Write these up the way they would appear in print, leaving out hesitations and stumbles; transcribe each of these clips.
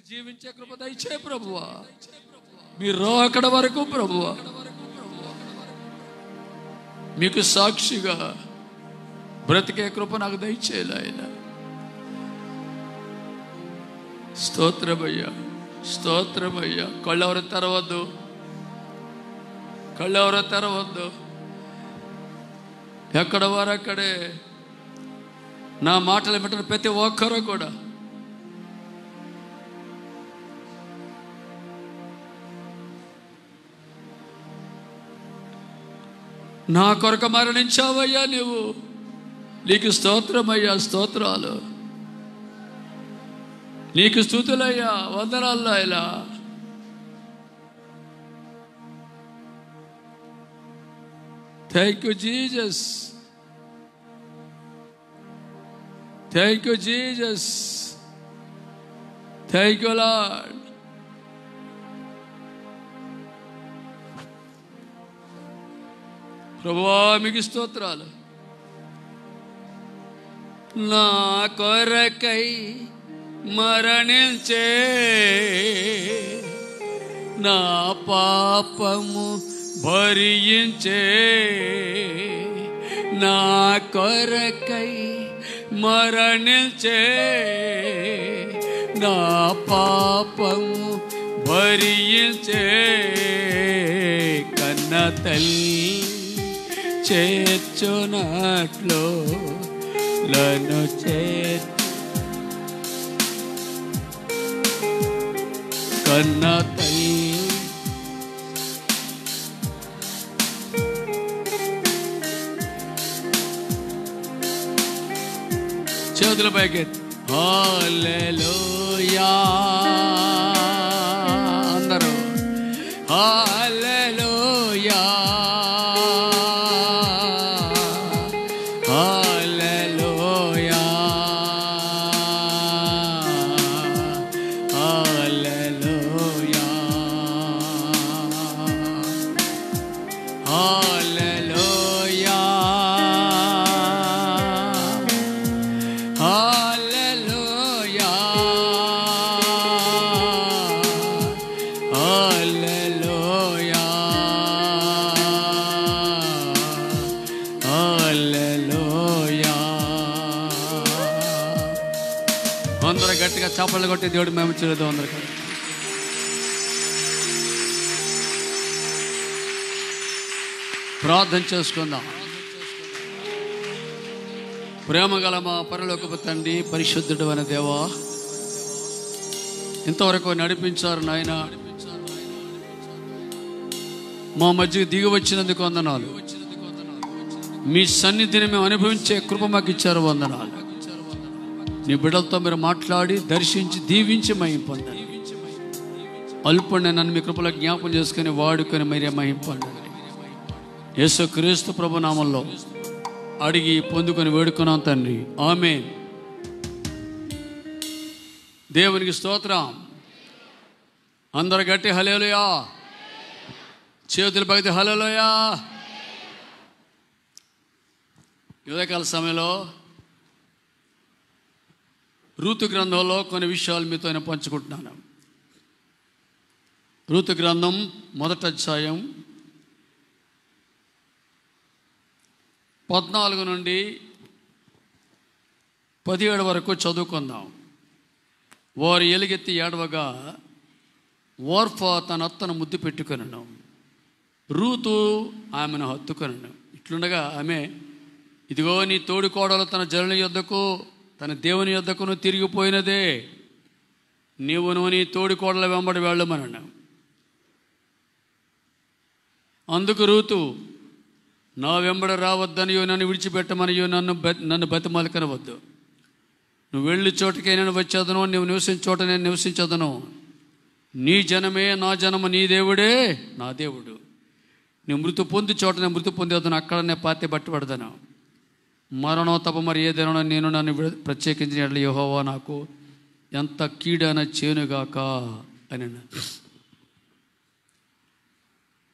జీవించే కృప దయచే ప్రభువా, మీరు రాకడ వరకు ప్రభువా మీకు సాక్షిగా బ్రతికే కృప నాకు దయచేయాలి ఆయన. స్తోత్రమయ్యా, స్తోత్రమయ్యా. కళ్ళెవరు తెరవద్దు, కళ్ళెవరు తెరవద్దు. ఎక్కడ వారు అక్కడే నా మాటలు పెట్టిన ప్రతి ఒక్కరూ కూడా నా కొరకు మరణించావయ్యా నువ్వు. నీకు స్తోత్రమయ్యా, స్తోత్రాలు నీకు స్తుతులయ్యా, వందనాలు ఆయన. Thank you Jesus, thank you Jesus, thank you lord. ప్రభువా మీకు స్తోత్రాలు. నా కొరకై మరణించే, నా పాపము భరించే, నా కొరకై మరణించే, నా పాపము భరించే, కన్న తల్లి చేర్చునట్లు లను కన్న తల్లి చేతుల పైకి హల్లెలూయా అందరూ హల్లెలూయా హల్లెలూయా హల్లెలూయా హల్లెలూయా హల్లెలూయా హల్లెలూయా హల్లెలూయా. అందరూ గట్టిగా చప్పట్లు కొట్టి దేవుడు మేము చూద్దాం. అందరూ ప్రార్థన చేసుకుందాం. ప్రేమ గల మా పరలోకపు తండ్రి, పరిశుద్ధుడు అనే దేవా, ఇంతవరకు నడిపించారు నాయన. మా మధ్యకు దిగి వచ్చినందుకు వందనాలు. మీ సన్నిధిని మేము అనుభవించే కృప మాకు ఇచ్చారు, వందనాలు. నీ బిడ్డలతో మీరు మాట్లాడి దర్శించి దీవించి మహిమ పొందండి. అల్పుణ్ణి నన్ను మీ కృపలో జ్ఞాపకం చేసుకుని వాడుకొని మీరే మహిమ పొందండి. యేసు క్రీస్తు ప్రభు నామంలో అడిగి పొందుకొని వేడుకున్నాం తండ్రి, ఆమేన్. దేవునికి స్తోత్రం. అందరు గట్టి హల్లెలూయా, చేతులు పగితే హల్లెలూయా. ఉదయకాల సమయంలో రూతు గ్రంథంలో కొన్ని విషయాలు మీతో నేను పంచుకుంటున్నాను. రూతు గ్రంథం 1వ అధ్యాయం 14 నుండి 17 వరకు చదువుకుందాం. వారు ఎలుగెత్తి ఏడవగా ఓర్ఫా తన అత్తను ముద్దు పెట్టుకొనెను, రూతు ఆమెను హత్తుకొనెను. ఇట్లుండగా ఆమె, ఇదిగో నీ తోడి కోడలు తన జనుల యొద్దకు తన దేవుని యొద్దకును తిరిగిపోయినదే, నీవును నీ తోడి కోడల వెంబడి వెళ్ళమనను. అందుకు రూతు, నా వెంబడి రావద్దనియో, నన్ను విడిచిపెట్టమనియో నన్ను బతిమాలకనవద్దు. నువ్వు వెళ్ళి చోటకే నేను వచ్చేదను, నువ్వు నివసించే చోట నేను నివసించదను. నీ జనమే నా జనము, నీ దేవుడే నా దేవుడు. నువ్వు మృతి పొంది చోట నేను మృతి పొందేదను, అక్కడ నేను పాతి పట్టుబడదను. మరణం తప్ప మరి ఏదైనా నేను నన్ను ప్రత్యేకించిన ఎడల యెహోవా నాకు ఎంత కీడైన చేనుగాక అని.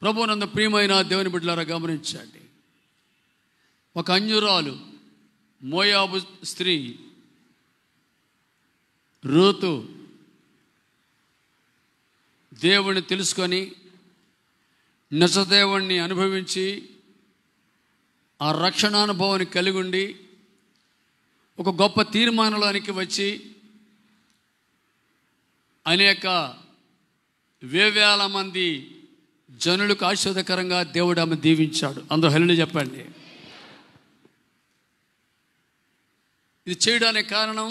ప్రభువునందు ప్రియమైన దేవుని బిడ్డలారా గమనించండి. ఒక అన్యురాలు, మోయాబు స్త్రీ రూతు దేవుణ్ణి తెలుసుకొని నిజదేవుణ్ణి అనుభవించి ఆ రక్షణానుభవాన్ని కలిగి ఉండి ఒక గొప్ప తీర్మానంలోనికి వచ్చి అనేక వేవేల మంది జనులకు ఆశీర్వాదకరంగా దేవుడు ఆమె దీవించాడు. అందరూ హల్లెలూయా చెప్పండి. ఇది చేయడానికి కారణం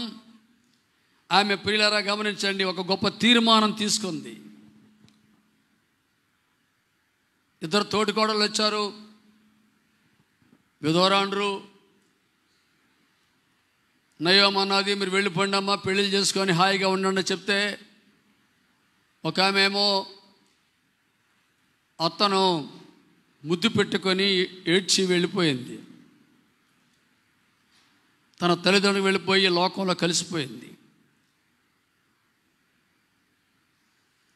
ఆమె ప్రియులారా గమనించండి, ఒక గొప్ప తీర్మానం తీసుకుంది. ఇద్దరు తోటికోడళ్ళు వచ్చారు, విధవరాండ్రు. నయోమి అన్నది, మీరు వెళ్ళిపోండి అమ్మా, పెళ్ళిళ్ళు చేసుకొని హాయిగా ఉండండి చెప్తే, ఒక ఆమె ఏమో అతను ముద్దు పెట్టుకొని ఏడ్చి వెళ్ళిపోయింది. తన తల్లిదండ్రులు వెళ్ళిపోయి లోకంలో కలిసిపోయింది.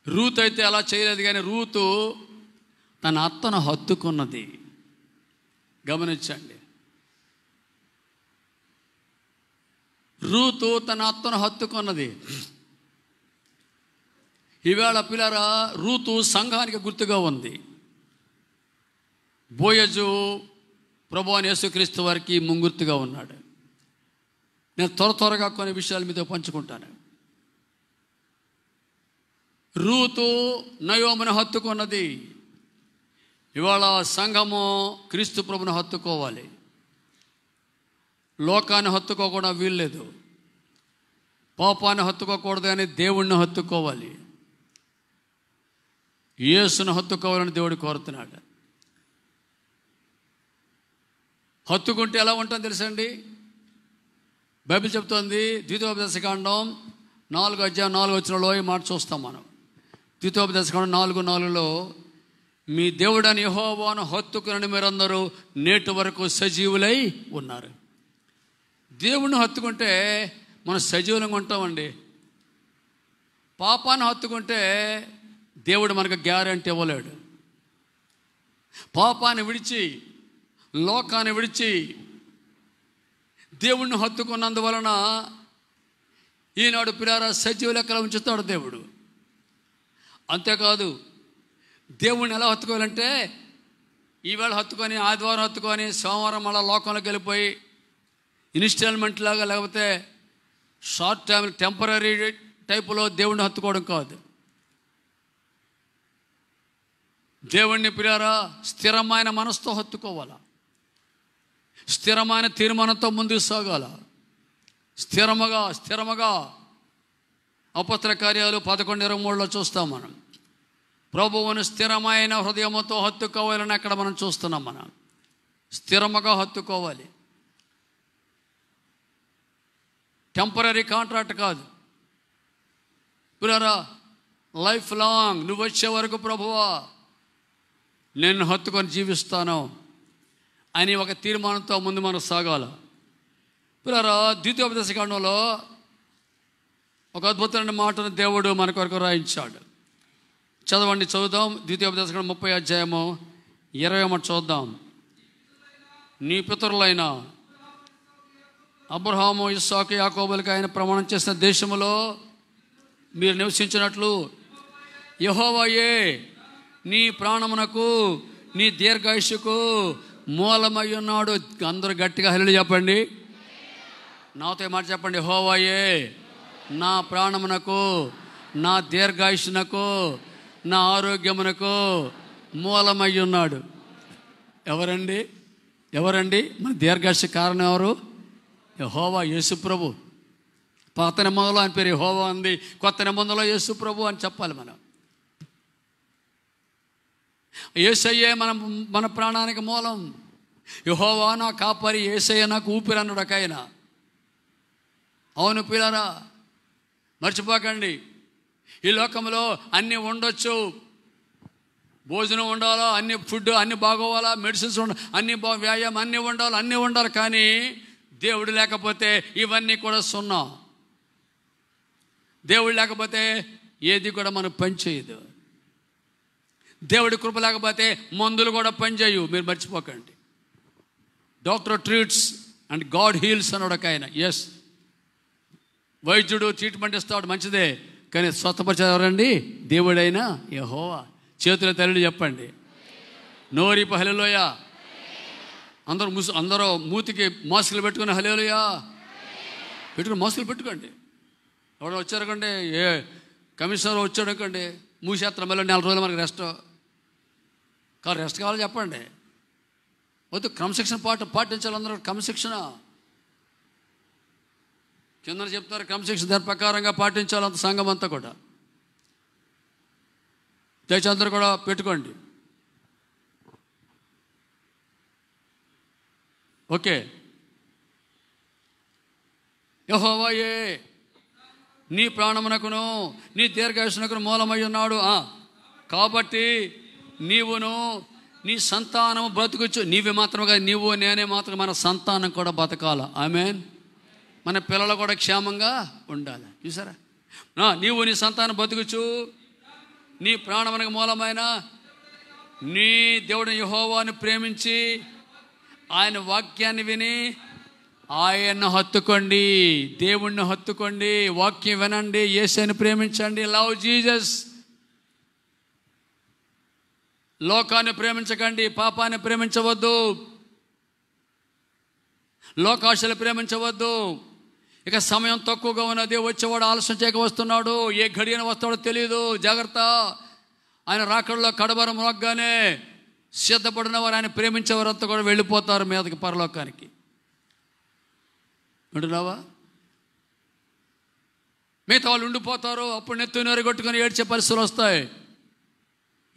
రూత్ అయితే అలా చేయలేదు, కానీ రూతు తన అత్తను హత్తుకున్నది. గమనించండి, రూతు తన అత్తను హత్తుకున్నది. ఈవేళ పిల్లరా, రూతు సంఘానికి గుర్తుగా ఉంది. బోయజు ప్రభువైన యేసుక్రీస్తు వారికి ముంగుర్తుగా ఉన్నాడు. నేను త్వరగా కొన్ని విషయాలు మీతో పంచుకుంటాను. రూతు నయోమిని హత్తుకున్నది. ఇవాళ సంఘము క్రీస్తు ప్రభుని హత్తుకోవాలి. లోకాన్ని హత్తుకోకుండా వీల్లేదు. పాపాన్ని హత్తుకోకూడదు, కానీ దేవుణ్ణి హత్తుకోవాలి. యేసును హత్తుకోవాలని దేవుడు కోరుతున్నాడు. హత్తుకుంటే ఎలా ఉంటుందో తెలుసండి. బైబిల్ చెప్తోంది, ద్వితీయోపదేశకాండం 4:4 ఈ మాట చూస్తాం మనం. ద్వితీయోపదేశకాండం 4:4 మీ దేవుడని యెహోవాను హత్తుకుని మీరందరూ నేటి వరకు సజీవులై ఉన్నారు. దేవుణ్ణి హత్తుకుంటే మనం సజీవులంగా ఉంటామండి. పాపాన్ని హత్తుకుంటే దేవుడు మనకు గ్యారెంటీ ఇవ్వలేడు. పాపాన్ని విడిచి, లోకాన్ని విడిచి దేవుణ్ణి హత్తుకున్నందువలన ఈనాడు పిల్లారా సజీవ లెక్కలో ఉంచుతాడు దేవుడు. అంతేకాదు, దేవుణ్ణి ఎలా హత్తుకోవాలంటే, ఈవేళ హత్తుకొని, ఆదివారం హత్తుకొని, సోమవారం మళ్ళీ లోకంలోకి వెళ్ళిపోయి ఇన్స్టాల్మెంట్ లాగా, లేకపోతే షార్ట్ టైం టెంపరీ టైపులో దేవుణ్ణి హత్తుకోవడం కాదు. దేవుణ్ణి పిల్లారా స్థిరమైన మనసుతో హత్తుకోవాలా. స్థిరమైన తీర్మానంతో ముందుకు సాగాల. స్థిరముగా అపొస్తలుల కార్యాలు 11:23 చూస్తాం మనం. ప్రభువును స్థిరమైన హృదయముతో హత్తుకోవాలని అక్కడ మనం చూస్తున్నాం. మనం స్థిరముగా హత్తుకోవాలి. టెంపరీ కాంట్రాక్ట్ కాదు పిల్లారా, లైఫ్ లాంగ్ నువ్వు వచ్చే వరకు ప్రభువా నేను హత్తుకొని జీవిస్తాను అని ఒక తీర్మానంతో ముందు మనం సాగాల. పిల్లారా, ద్వితీయోపదేశకాండంలో ఒక అద్భుతమైన మాటను దేవుడు మన కొరకు రాయించాడు. చదువుదాం. ద్వితీయోపదేశకాండం 30:20 చూద్దాం. నీ పితరులైన అబ్రహాము, ఇస్సాకు, యాకోబులకు ఆయన ప్రమాణం చేసిన దేశములో మీరు నివసించినట్లు యెహోవాయే నీ ప్రాణమునకు, నీ దీర్ఘాయుష్కు మూలమై ఉన్నాడు. అందరూ గట్టిగా హల్లెలూయా చెప్పండి. నాతో మాట చెప్పండి. యెహోవాయే నా ప్రాణమునకు, నా దీర్ఘాయుష్నకు, నా ఆరోగ్యమునకు మూలమై ఉన్నాడు. ఎవరండి మన దీర్ఘాయుష్కు కారణం ఎవరు? యెహోవా, యేసు ప్రభు. పాత నిబంధనలో ఆయన పేరు యెహోవా ఉంది, కొత్త నిబంధనలో యేసు ప్రభు అని చెప్పాలి మనం. యేసయ్యే మన ప్రాణానికి మూలం. యెహోవా నా కాపరి, యేసయ్య నాకు ఊపిరి అన్నాడు ఒక ఆయన. అవును పిల్లారా, మర్చిపోకండి. ఈ లోకంలో అన్నీ ఉండొచ్చు, భోజనం ఉండాలా, అన్ని ఫుడ్ అన్నీ బాగోవాలా, మెడిసిన్స్ అన్నీ వ్యాయామం అన్నీ ఉండాలి. కానీ దేవుడు లేకపోతే ఇవన్నీ కూడా సున్నా. దేవుడు లేకపోతే ఏది కూడా మనకు పనిచేయదు. దేవుడి కృప లేకపోతే మందులు కూడా పనిచేయవు. మీరు మర్చిపోకండి. Doctor treats and God heels అన్నాడు ఒక ఆయన. ఎస్, వైద్యుడు ట్రీట్మెంట్ ఇస్తాడు, మంచిదే. కానీ స్వస్థపరిచేది ఎవరండి? దేవుడైనా యెహోవా. చేతుల తల్లి చెప్పండి, నోరిపు హల్లెలూయా. అందరూ మూతికి మాస్కులు పెట్టుకుని హల్లెలూయా పెట్టుకుని మాస్కులు పెట్టుకోండి. ఎవడో వచ్చారకండి, ఏ కమిషనర్ వచ్చాడు అనుకోండి, మూసేస్తాం, మళ్ళీ 4 రోజులు మనకి రెస్ట్ కావాలి చెప్పండి. వద్దు, క్రమశిక్షణ పాటించాలి. అందరూ క్రమశిక్షణ కింద చెప్తారు, క్రమశిక్షణ దాని ప్రకారంగా పాటించాలి అంత సంఘం అంతా కూడా. దయచేసి అందరూ కూడా పెట్టుకోండి. ఓకే. యెహోవాయే నీ ప్రాణమునకును నీ దీర్ఘాయుష్నకును మూలమై ఉన్నాడు. కాబట్టి నీవును నీ సంతానము బ్రతుకుచ్చు. నీవే మాత్రమే కాదు, నీవు నేనే మాత్రం, మన సంతానం కూడా బతకాల. ఆమేన్. మన పిల్లలు కూడా క్షేమంగా ఉండాలి. చూసారా? నీవు నీ సంతానం బతుకుచ్చు, నీ ప్రాణమునకు మూలమైన నీ దేవుడు యెహోవాను ప్రేమించి ఆయన వాక్యాన్ని విని ఆయన్ను హత్తుకోండి. దేవుణ్ణి హత్తుకోండి, వాక్యం వినండి, యేసుని ప్రేమించండి. Love Jesus. లోకాన్ని ప్రేమించకండి, పాపాన్ని ప్రేమించవద్దు, లోకాశలు ప్రేమించవద్దు. ఇక సమయం తక్కువగా ఉన్నది, వచ్చేవాడు ఆలస్యం చేయక వస్తున్నాడు, ఏ ఘడియన వస్తాడో తెలియదు, జాగ్రత్త. ఆయన రాకడలో కడబరం రోగ్గానే సిద్ధపడిన వారు, ఆయన ప్రేమించేవారంతా కూడా వెళ్ళిపోతారు మీదకి పరలోకానికి. వింటున్నావా? మిగతా వాళ్ళు ఉండిపోతారు. అప్పుడు నెత్తునోరు కొట్టుకొని ఏడ్చే పరిస్థితులు వస్తాయి.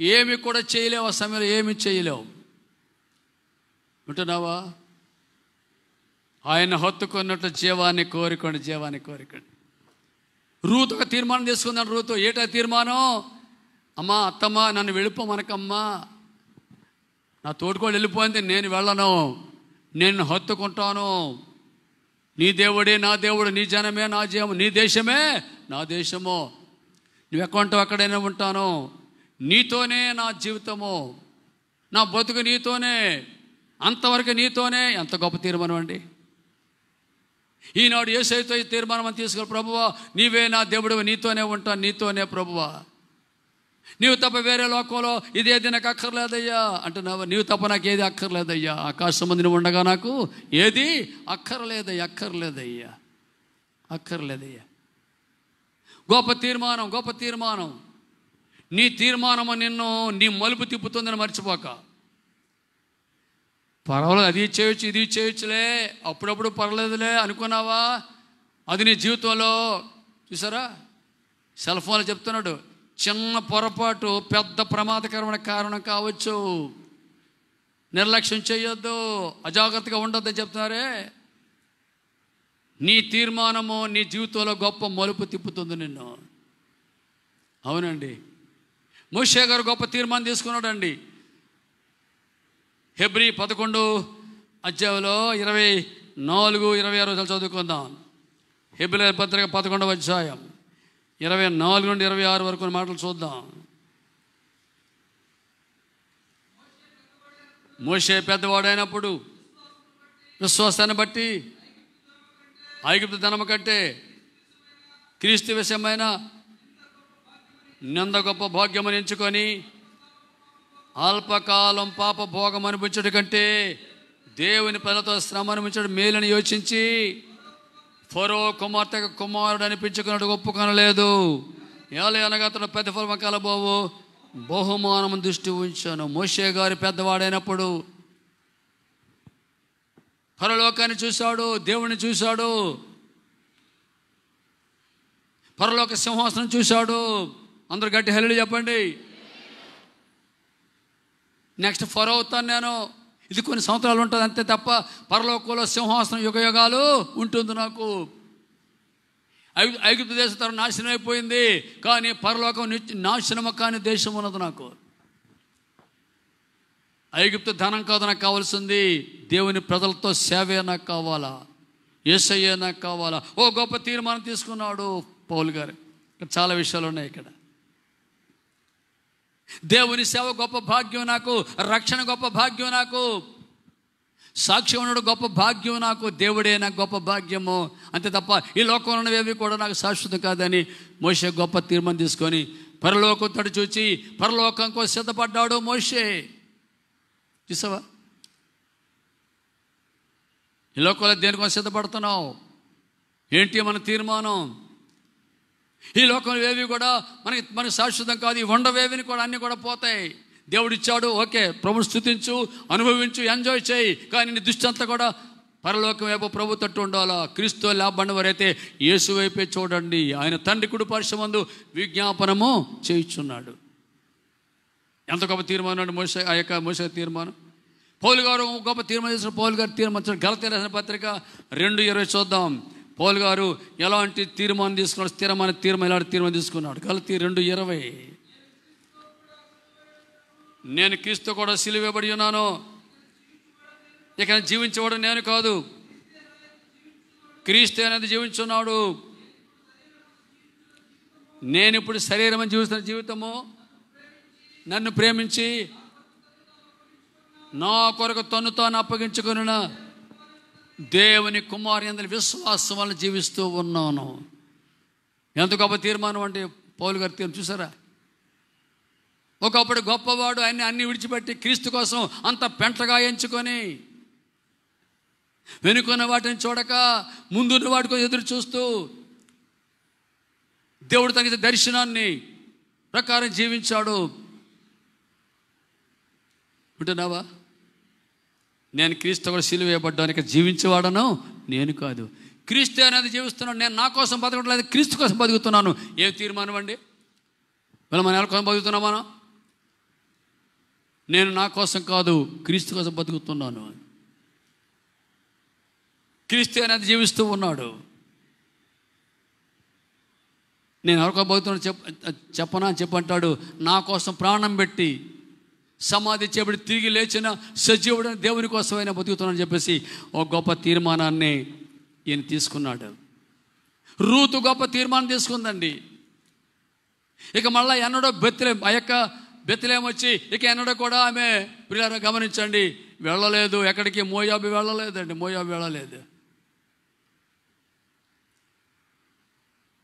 ఏమి కూడా చేయలేవు, ఆ సమయంలో ఏమి చేయలేవు. వింటున్నావా? ఆయన హత్తుకున్నట్టు జీవాన్ని కోరుకోండి. రూతు ఒక తీర్మానం తీసుకుందాను. రూతు ఏటా తీర్మానం? అమ్మా, అత్తమ్మ, నన్ను వెళ్ళిపోమనకమ్మా, నా తోడుకోడు వెళ్ళిపోయింది, నేను వెళ్ళను, నేను హత్తుకుంటాను. నీ దేవుడే నా దేవుడు, నీ జనమే నా జనం, నీ దేశమే నా దేశము. నువ్వు ఎక్కడుంటావు అక్కడైనా ఉంటాను, నీతోనే నా జీవితము, నా బతుకు నీతోనే, అంతవరకు నీతోనే. ఎంత గొప్ప తీర్మానం అండి! ఈనాడు యేసయ్యతో ఈ తీర్మానం అని తీసుకుని, ప్రభువా నీవే నా దేవుడు, నీతోనే ఉంటాను, నీతోనే ప్రభువా, నీవు తప్ప వేరే లోకంలో ఇదేది నాకు అక్కర్లేదయ్యా అంటున్నావా? నీవు తప్ప నాకు ఏది అక్కర్లేదయ్యా, ఆకాశం మంది నువ్వు ఉండగా నాకు ఏది అక్కర్లేదయ్యా. గొప్ప తీర్మానం. నీ తీర్మానము నిన్ను నీ మలుపు తిప్పుతుందని మర్చిపోక. పర్వాలేదు, అది చేయొచ్చు, ఇది చేయొచ్చులే, అప్పుడప్పుడు పర్లేదులే అనుకున్నావా? అది నీ జీవితంలో చూసారా? సెల్ ఫోన్లో చెప్తున్నాడు, చిన్న పొరపాటు పెద్ద ప్రమాదకరమైన కారణం కావచ్చు. నిర్లక్ష్యం చేయొద్దు, అజాగ్రత్తగా ఉండొద్దని చెప్తున్నారే. నీ తీర్మానము నీ జీవితంలో గొప్ప మలుపు తిప్పుతుంది నిన్ను. అవునండి, మోషే గారు గొప్ప తీర్మానం తీసుకున్నాడండి. హెబ్రీ 11 అధ్యాయంలో 24-26 చదువుకుందాం. హెబ్రీ పత్రిక 11వ అధ్యాయం 24 నుండి 26 వరకు మాటలు చూద్దాం. మోషే పెద్దవాడైనప్పుడు విశ్వాసాన్ని బట్టి ఐగుప్తు ధనము కంటే క్రీస్తు విషయమైన నింద గొప్ప భాగ్యమని ఎంచుకొని అల్పకాలం పాప భోగం అనిపించడం కంటే దేవుని ప్రజలతో శ్రమ అనిపించడం మేలని యోచించి ఫరో కుమార్తె కుమారుడు అనిపించుకున్నట్టు ఒప్పుకొనలేదు. ఏలయనగా అతను ప్రతిఫలం కలబోవు బహుమానం దృష్టి ఉంచాను. మోషే గారి పెద్దవాడైనప్పుడు పరలోకాన్ని చూశాడు, దేవుని చూశాడు, పరలోక సింహాసనం చూశాడు. అందరూ గట్టి హల్లెలూయా చెప్పండి. నెక్స్ట్ ఫరో అవుతాను నేను, ఇది కొన్ని సంవత్సరాలు ఉంటుంది అంతే తప్ప పరలోకంలో సింహాసనం యుగయుగాలు ఉంటుంది నాకు. ఐగుప్తు దేశం తరం నాశనం అయిపోయింది, కానీ పరలోకం నాశనము కాని దేశం ఉన్నది నాకు. ఐగుప్తు ధనం కాదు నాకు కావాల్సింది, దేవుని ప్రజలతో సేవే నాకు కావాలా, యేసయ్యే నాకు కావాలా. ఓ గొప్ప తీర్మానం తీసుకున్నాడు పౌలు గారు. చాలా విషయాలు ఉన్నాయి ఇక్కడ. దేవుని సేవ గొప్ప భాగ్యం నాకు, రక్షణ గొప్ప భాగ్యం నాకు. సాక్ష్యం ఉండడం గొప్ప భాగ్యం, నాకు దేవుడే నాకు గొప్ప భాగ్యము, అంతే తప్ప ఈ లోకంలో ఉన్నవేవి కూడా నాకు శాశ్వతం కాదని మోషే గొప్ప తీర్మానం తీసుకొని పరలోకం తడి చూచి పరలోకం కోసం సిద్ధపడ్డాడు మోషే. చూసావా, ఈ లోకంలో దేనికోసం సిద్ధపడుతున్నావు? ఏంటి మన తీర్మానం? ఈ లోకంలో ఏవి కూడా మనకి శాశ్వతం కాదు. ఈ ఉండవేవిని కూడా అన్నీ కూడా పోతాయి. దేవుడు ఇచ్చాడు, ఓకే, ప్రభుని స్తుతించు, అనుభవించు, ఎంజాయ్ చేయి. కానీ నీ దృష్టి అంతా కూడా పరలోకం వైపు ప్రభు తట్టు ఉండాలా. క్రీస్తు లేబడిన వారైతే యేసు వైపే చూడండి. ఆయన తండ్రి కుడి పార్శ్వమందు విజ్ఞాపనము చేయుచున్నాడు. ఎంత గొప్ప తీర్మానం మోసే, ఆ యొక్క మోసే తీర్మానం. పౌలు గారు గొప్ప తీర్మానం చేసిన పౌలు గారు తీర్మానం గలతీయులకు రాసిన పత్రిక 2:20 చూద్దాం. పౌలు గారు ఎలాంటి తీర్మానం తీసుకున్నాడు? స్థిరమైన తీర్మానం, ఎలాంటి తీర్మానం తీసుకున్నాడు? గలతీ 2:20. నేను క్రీస్తు కూడా సిలువేయబడి ఉన్నాను, ఇక జీవించేవాడు నేను కాదు, క్రీస్తు అనేది జీవించున్నాడు. నేను ఇప్పుడు శరీరం జీవిస్తున్న జీవితము నన్ను ప్రేమించి నా కొరకు తన్ను తాను అప్పగించుకున్న దేవుని కుమారు యందు విశ్వాసం వల్ల జీవిస్తూ ఉన్నాను. ఎంత గొప్ప తీర్మానం అంటే పౌలు గారి తీర్మానం చూసారా? ఒకప్పుడు గొప్పవాడు, ఆయన అన్ని విడిచిపెట్టి క్రీస్తు కోసం అంత పెంటగా ఎంచుకొని వెనుకున్న వాటిని చూడక ముందున్న వాటి కోసం ఎదురు చూస్తూ దేవుడు తగిన దర్శనాన్ని ప్రకారం జీవించాడు. వింటున్నావా? నేను క్రీస్తు కూడా సిలువ వేయబడ్డానికి జీవించేవాడను నేను కాదు, క్రీస్తు అనేది జీవిస్తున్నాడు. నేను నా కోసం బతకట్లేదు, క్రీస్తు కోసం బతుకుతున్నాను. ఏం తీర్మానం అండి? వీళ్ళ మన ఎవరి కోసం బతుకుతున్నాం మనం? నేను నా కోసం కాదు, క్రీస్తు కోసం బతుకుతున్నాను. క్రీస్తు అనేది జీవిస్తూ ఉన్నాడు. నేను ఎవరికో బతుకుతున్నాను చెప్పనా అని చెప్పంటాడు. నా కోసం ప్రాణం పెట్టి సమాధి చేయబడి తిరిగి లేచిన సజీవుడైన దేవుని కోసమైనా బతుకుతున్నానని చెప్పేసి ఒక గొప్ప తీర్మానాన్ని ఈయన తీసుకున్నాడు. రూతు గొప్ప తీర్మానం తీసుకుందండి. ఇక మళ్ళీ ఎన్నడో బెత్లెహేము వచ్చి ఇక ఎన్నడో కూడా ఆమె ప్రియులారా గమనించండి, వెళ్ళలేదు ఎక్కడికి. మోయాబు వెళ్ళలేదండి, మోయాబు వెళ్ళలేదు.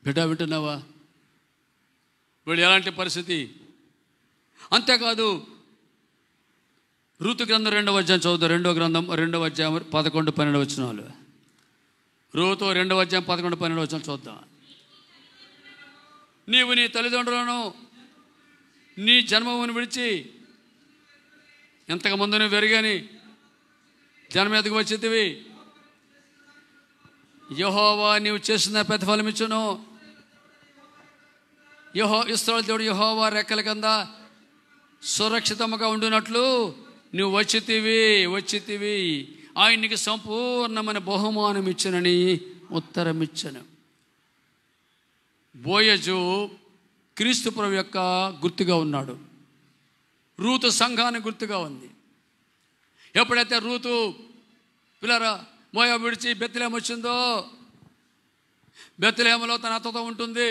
బిడ్డ వింటున్నావా? వీళ్ళు ఎలాంటి పరిస్థితి? అంతేకాదు, రూతు గ్రంథం 2వ అధ్యాయం చదువుతాం. 2వ గ్రంథం 2వ అధ్యాయం 11-12 వచనాలు. రూతు 2వ అధ్యాయం 11-12 వచనాలు చూద్దాం. నీవు నీ తల్లిదండ్రులను నీ జన్మమును విడిచి ఎంతకు ముందు నువ్వు వెరుగని జన్మ ఎదుగు వచ్చితివి. యెహోవా నీవు చేసిన ప్రతిఫలం ఇచ్చును. ఇశ్రాయేలు దేవుడు యెహోవా రెక్కల కింద సురక్షితముగా ఉండునట్లు నువ్వు వచ్చితివి. ఆయనకి సంపూర్ణమైన బహుమానం ఇచ్చనని ఉత్తరం ఇచ్చను. బోయజు క్రీస్తు ప్రభు యొక్క గుర్తుగా ఉన్నాడు. రూతు సంఘానికి గుర్తుగా ఉంది. ఎప్పుడైతే రూతు పిల్లరా మోయాబు విడిచి బెత్లెహేము వచ్చిందో, బెత్లెహేములో తన అత్తతో ఉంటుంది.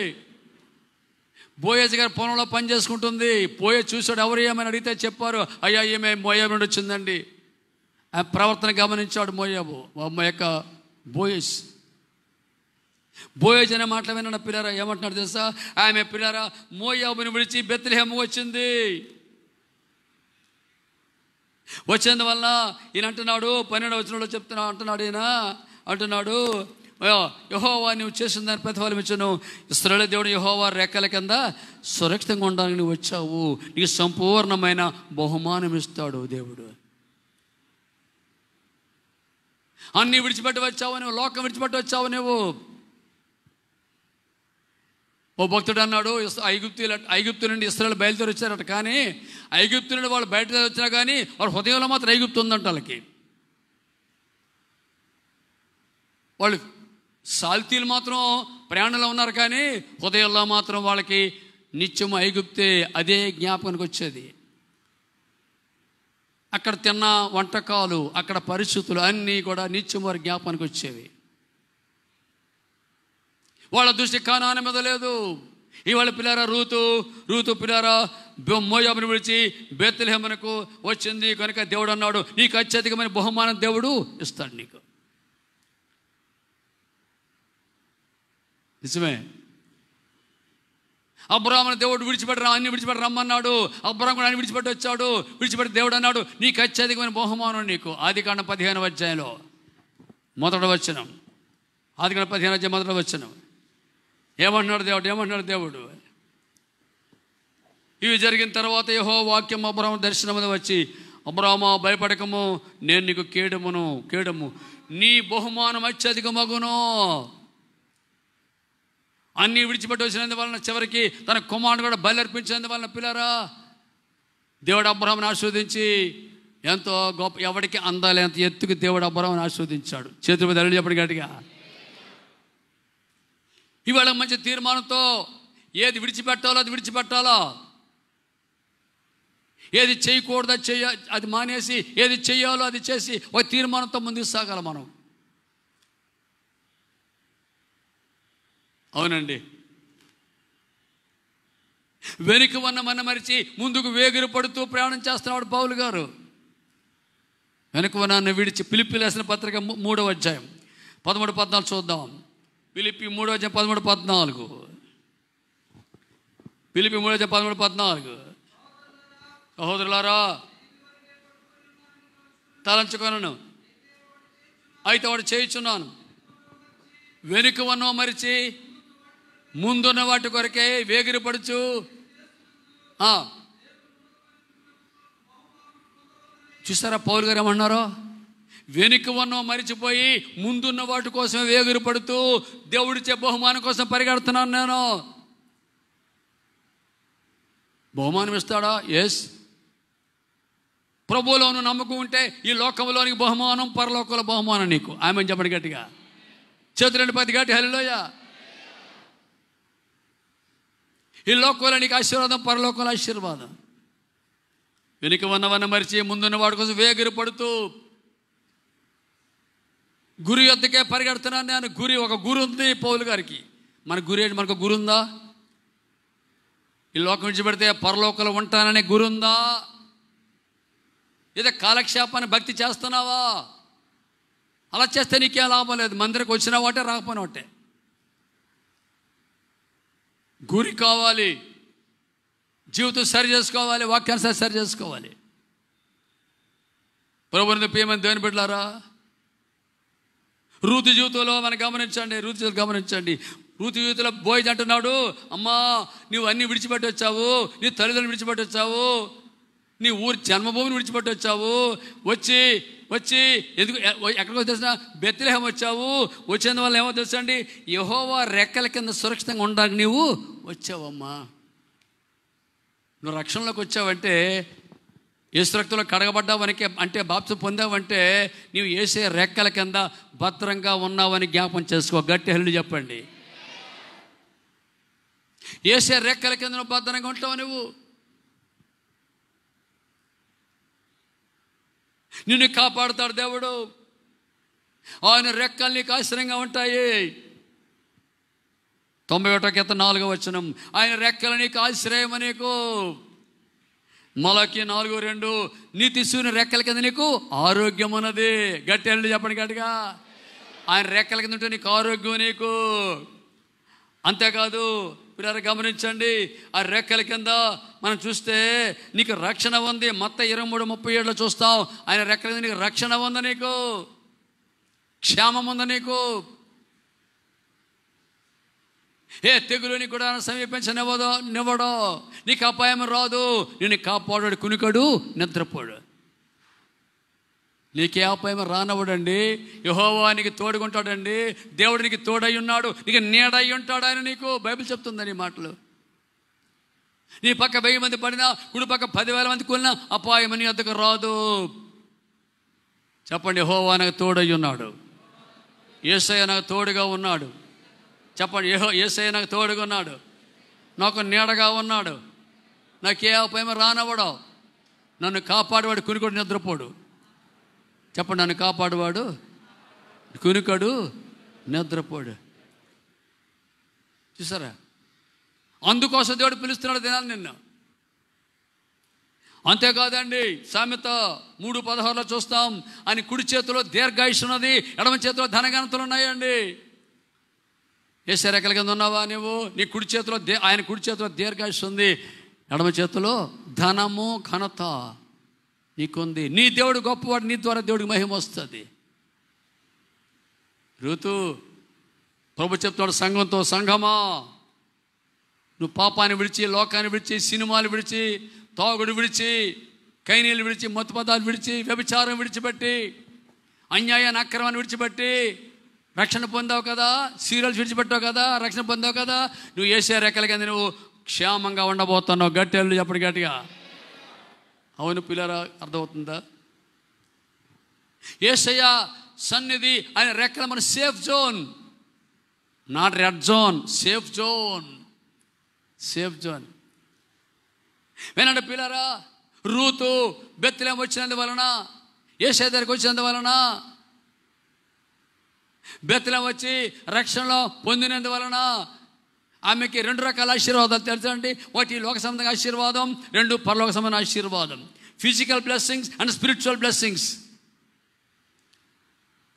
బోయజ్ గారు పొలంలో పని చేసుకుంటుంది. బోయజ్ చూశాడు. ఎవరు ఏమని అడిగితే చెప్పారు, అయ్యా ఈమె మోయాబు నుండి వచ్చిందండి. ఆ ప్రవర్తన గమనించాడు మోయాబు. అమ్మ యొక్క బోయజ్ అనే మాటలు విన్న పిల్లరా ఏమంటున్నాడు తెలుసా? ఆమె పిల్లరా మోయాబుని విడిచి బెత్లెహేము వచ్చింది. వచ్చేందువల్ల ఈయన అంటున్నాడు, 12వ వచనంలో అంటున్నాడు యెహోవా నువ్వు చేసిన దాని ప్రతిఫలం ఇచ్చాను. ఇశ్రాయేలు దేవుడు యెహోవా రెక్కల కింద సురక్షితంగా ఉండడానికి నువ్వు వచ్చావు. నీకు సంపూర్ణమైన బహుమానం ఇస్తాడు దేవుడు. అన్నీ విడిచిపెట్టి వచ్చావు నువ్వు, లోకం విడిచిపెట్టి వచ్చావు నువ్వు. ఓ భక్తుడు అన్నాడు, ఐగుప్తు నుండి ఇశ్రాయేలు బయలుదేరి వచ్చారట. కానీ ఐగుప్తు నుండి వాళ్ళు బయట వచ్చినా కానీ వాళ్ళ హృదయంలో మాత్రం ఐగుప్తు ఉందంట. వాళ్ళు సాల్తీలు మాత్రం ప్రయాణంలో ఉన్నారు, కానీ హృదయంలో మాత్రం వాళ్ళకి నిత్యం ఐగుప్తే అదే జ్ఞాపకానికి వచ్చేది. అక్కడ తిన్న వంటకాలు, అక్కడ పరిస్థితులు అన్నీ కూడా నిత్యం వారి జ్ఞాపకానికి వచ్చేవి. వాళ్ళ దృష్టి కానాని మీద లేదు. ఇవాళ పిల్లారా రూతు పిల్లారా మోయాబును విడిచి బేత్లెహేమునకు వచ్చింది కనుక దేవుడు అన్నాడు, నీకు అత్యధికమైన బహుమానం దేవుడు ఇస్తాడు నీకు. నిజమే. అబ్రాహామును దేవుడు అన్ని విడిచిపెట్టి రమ్మన్నాడు. అబ్రాహాము కూడా అన్ని విడిచిపెట్టి వచ్చాడు. విడిచిపెట్టి దేవుడు అన్నాడు, నీకు అత్యధికమైన బహుమానం నీకు. ఆదికాండం 15వ అధ్యాయంలో మొదటి వచనం. ఆదికాండం 15వ అధ్యాయం మొదటి వచనం. ఏమంటున్నాడు దేవుడు? ఇవి జరిగిన తర్వాత యెహోవా వాక్యం అబ్రాహాము దర్శనమున వచ్చి, అబ్రాహామా భయపడకము, నేను నీకు కేడము నీ బహుమానం అత్యధికమగును. అన్నీ విడిచిపెట్టి వచ్చినందువలన చివరికి తన కుమారుడు కూడా బయలుర్పించినందువలన పిల్లరా, దేవుడు అబ్రాహామును ఆశీర్వదించి ఎంతో గొప్ప, ఎవరికి అందాలి ఎంత ఎత్తుకు దేవుడు అబ్రాహామును ఆశీర్వదించాడు. చేతుల మీద అల్లు చెప్పండి గట్టిగా. ఇవాళ మంచి తీర్మానంతో ఏది విడిచిపెట్టాలో అది విడిచిపెట్టాలో, ఏది చేయకూడదు అది మానేసి ఏది చెయ్యాలో అది చేసి ఒక తీర్మానంతో ముందుకు సాగాలి మనం. అవునండి. వెనుక ఉన్న మరిచి ముందుకు వేగిరి పడుతూ ప్రయాణం చేస్తున్నాడు పౌలు గారు. వెనుక వనాన్ని విడిచి ఫిలిప్పీయులకు రాసిన పత్రిక 3వ అధ్యాయం 13-14 చూద్దాం. ఫిలిప్పీ 3వ అధ్యాయం 13-14. ఫిలిప్పీ 3వ అధ్యాయం 13-14. సహోదరులారా, తలంచుకొనను, అయితే వాడు చేయుచున్నాను, వెనుక వన్నో మరిచి ముందున్న వాటి కొరకే వేగిరపడుచు. చూసారా పౌలు గారు ఏమన్నారో? వెనుక వన్నో మరిచిపోయి ముందున్న వాటి కోసమే వేగిరపడుతూ దేవుడిచ్చే బహుమానం కోసం పరిగెడుతున్నాను నేను. బహుమానం ఇస్తాడా? ఎస్. ప్రభువులోను నమ్మకం ఉంటే ఈ లోకంలోనికి బహుమానం, పరలోకంలో బహుమానం నీకు. ఆమె చెప్పండి గట్టిగా. చేతులండి 10 గట్టి హల్లెలూయా. ఈ లోకంలో నీకు ఆశీర్వాదం, పరలోకంలో ఆశీర్వాదం. వెనుక వన్నవన్న మరిచి ముందున్న వాడి కోసం వేగిరి పడుతూ గురి యొద్దకే పరిగెడుతున్నాను నేను. ఒక గురి ఉంది పౌలు గారికి. మన గురి ఏంటి? మనకు గురి ఉందా? ఈ లోకం విడిచిపెడితే పరలోకంలో ఉంటాననే గురి ఉందా? ఏదో కాలక్షేపాన్ని భక్తి చేస్తున్నావా? అలా చేస్తే నీకేం లాభం లేదు. మందిరకు వచ్చినా ఒకటే, రాకపోయినా ఒకటే. గురి కావాలి, జీవితం సరి చేసుకోవాలి, వాక్యాన్ని సరి చేసుకోవాలి. ప్రభువుని ప్రియమైన దేవుని బిడ్డలారా, రూతు జీవితంలో మనం గమనించండి. రూతు జీవితంలో బోయజ్ అంటున్నాడు, అమ్మా నువ్వు అన్నీ విడిచిపెట్టి వచ్చావు, నీ తల్లిదండ్రులు విడిచిపెట్టి వచ్చావు, నీ ఊరి జన్మభూమిని విడిచిపెట్టి వచ్చావు, వచ్చి ఎందుకు ఎక్కడికో తెలిసిన బెత్లెహేం వచ్చావు. వచ్చేందువల్ల ఏమో తెలుసా అండి, యెహోవా రెక్కల కింద సురక్షితంగా ఉండడానికి నీవు వచ్చావమ్మా. నువ్వు రక్షణలోకి వచ్చావంటే, యేసు రక్తంలో కడగబడ్డావనికి అంటే బాప్తిసం పొందావంటే నీవు యేసే రెక్కల కింద భద్రంగా ఉన్నావని జ్ఞాపం చేసుకో. గట్టి హల్లెలూయా చెప్పండి. యేసే రెక్కల కింద నువ్వు భద్రంగా ఉంటావు. నువ్వు నిన్ను కాపాడుతాడు దేవుడు. ఆయన రెక్కలు నీకు ఆశ్రయంగా ఉంటాయి. 91 కీర్తన 4వ వచనం, ఆయన రెక్కలు నీకు ఆశ్రయము నీకు. మలకి 4:2, నీతి సూర్యుని రెక్కల కింద నీకు ఆరోగ్యం ఉన్నది. గట్టి హల్లెలూయా చెప్పండి గట్టిగా. ఆయన రెక్కల కింద ఉంటే నీకు ఆరోగ్యం నీకు. అంతేకాదు మీరు గమనించండి, ఆ రెక్కల కింద మనం చూస్తే నీకు రక్షణ ఉంది. మత్తయి 23:37 చూస్తాం, ఆయన రెక్కల కింద నీకు రక్షణ ఉంది, నీకు క్షేమం ఉంది, నీకు ఏ తెగులు నీ కూడా సమీపించనివ్వడో, నీకు అపాయం రాదు, నేను కాపాడాడు, కునికడు, నిద్రపోడు. నీకే అపాయం రానవ్వడండి. యెహోవా నీకు తోడుకుంటాడండి. దేవుడు నీకు తోడై ఉన్నాడు, నీకు నీడై ఉంటాడు ఆయన నీకు. బైబిల్ చెప్తుందని మాటలు. నీ పక్క 1000 మంది పడినా, కుడి పక్క 10,000 మంది కూలినా అపాయం నీ వద్దకు రాదు. చెప్పండి, యెహోవా నాకు తోడై ఉన్నాడు, యేసయ్య నాకు తోడుగా ఉన్నాడు. చెప్పండి, యేసయ్య నాకు తోడుగా ఉన్నాడు, నాకు నీడగా ఉన్నాడు, నాకే అపాయం రానవ్వడు, నన్ను కాపాడువాడు, కునికడు, నిద్రపోడు. చెప్పండి, నన్ను కాపాడువాడు కునికడు, నిద్రపోడు. చూసారా? అందుకోసం దేవుడు పిలుస్తున్నాడు దినాలు నిన్ను. అంతేకాదండి, సామెత 3:16 చూస్తాం, ఆయన కుడి చేతిలో దీర్ఘాయుష్ ఉన్నది, ఎడమ చేతిలో ధనఘనతలు ఉన్నాయండి. యేసయ్య రెక్కల కింద ఉన్నావా నువ్వు? నీ కుడి చేతిలో ఆయన కుడి చేతిలో దీర్ఘాయుష్ ఉంది, ఎడమ చేతిలో ధనము ఘనత నీకుంది. నీ దేవుడు గొప్పవాడు, నీ ద్వారా దేవుడికి మహిమ వస్తుంది. ఋతు ప్రభు చెప్తున్నాడు సంఘంతో, సంఘమా నువ్వు పాపాన్ని విడిచి, లోకాన్ని విడిచి, సినిమాలు విడిచి, తాగుడు విడిచి, కైనీలు విడిచి, మత్తు పదాలు విడిచి, వ్యభిచారం విడిచిపెట్టి, అన్యాయాన్ని అక్రమాన్ని విడిచిపెట్టి రక్షణ పొందావు కదా, సీరియల్స్ విడిచిపెట్టావు కదా, రక్షణ పొందావు కదా, నువ్వు యేసయ్య రెక్కల కింద నువ్వు క్షేమంగా ఉండబోతున్నావు. గట్టెళ్ళు చెప్పండి గట్టిగా. అవును పిల్లరా, అర్థమవుతుందా? యేసయ్య సన్నిధి ఆయన రెక్కల మన safe zone, not red zone, safe zone, safe zone. వినండి పిల్లరా, రూతు బెత్లెహేము వచ్చినందువలన, యేసయ్య దగ్గరికి వచ్చినందువలన, బెత్లెహేము వచ్చి రక్షణలో పొందినందువలన ఆమెకి 2 రకాల ఆశీర్వాదాలు తెలుసండి. ఒకటి లోక సంబంధంగా ఆశీర్వాదం, 2 పరలోక సంబంధమైన ఆశీర్వాదం. Physical blessings and spiritual blessings.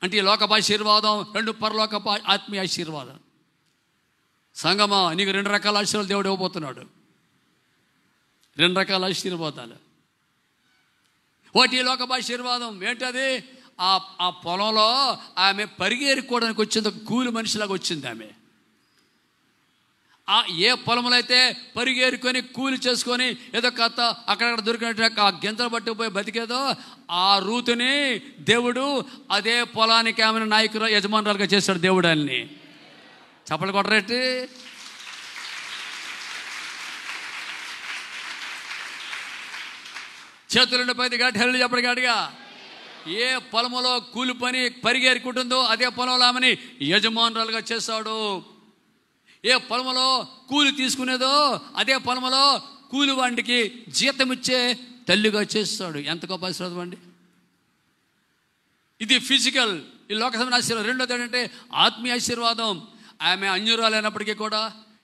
అంటే ఈ లోక ఆశీర్వాదం, 2 పరలోక ఆత్మీయ ఆశీర్వాదం. సంగమా, నీకు 2 రకాల ఆశీర్వాదాలు దేవుడు ఇవ్వబోతున్నాడు. 2 రకాల ఆశీర్వాదాలు. ఒకటి లోక ఆశీర్వాదం ఏంటది? ఆ పొలంలో ఆమె పరిగెరుకోవడానికి వచ్చింది, కూలి మనిషిలాగా వచ్చింది ఆమె. ఏ పొలంలో అయితే పరిగెరుకొని కూలి చేసుకొని ఏదో కథ అక్కడక్కడ దొరికినట్టు ఆ గింజలు పట్టుకుపోయి బతికేదో, ఆ రూతుని దేవుడు అదే పొలానికి ఆమెను నాయకులు యజమానురాలుగా చేశాడు దేవుడు. అన్ని చప్పలు కొట్టరేటి? చేతులుండి పైది గట్టి హెల్లు చెప్పడు గడిగా. ఏ పొలంలో కూలి పని పరిగెరుకుంటుందో అదే పొలంలో ఆమెని యజమానురాలుగా చేశాడు. ఏ పొలంలో కూలి తీసుకునేదో అదే పొలంలో కూలి వాడికి జీతం ఇచ్చే తల్లిగా చేస్తాడు. ఎంత గొప్ప ఆశీర్వాదం అండి ఇది! ఫిజికల్, ఈ లోక సంబంధమైన ఆశీర్వాదం. రెండోది ఏంటంటే ఆత్మీయ ఆశీర్వాదం. ఆమె అన్యురాలు అయినప్పటికీ కూడా,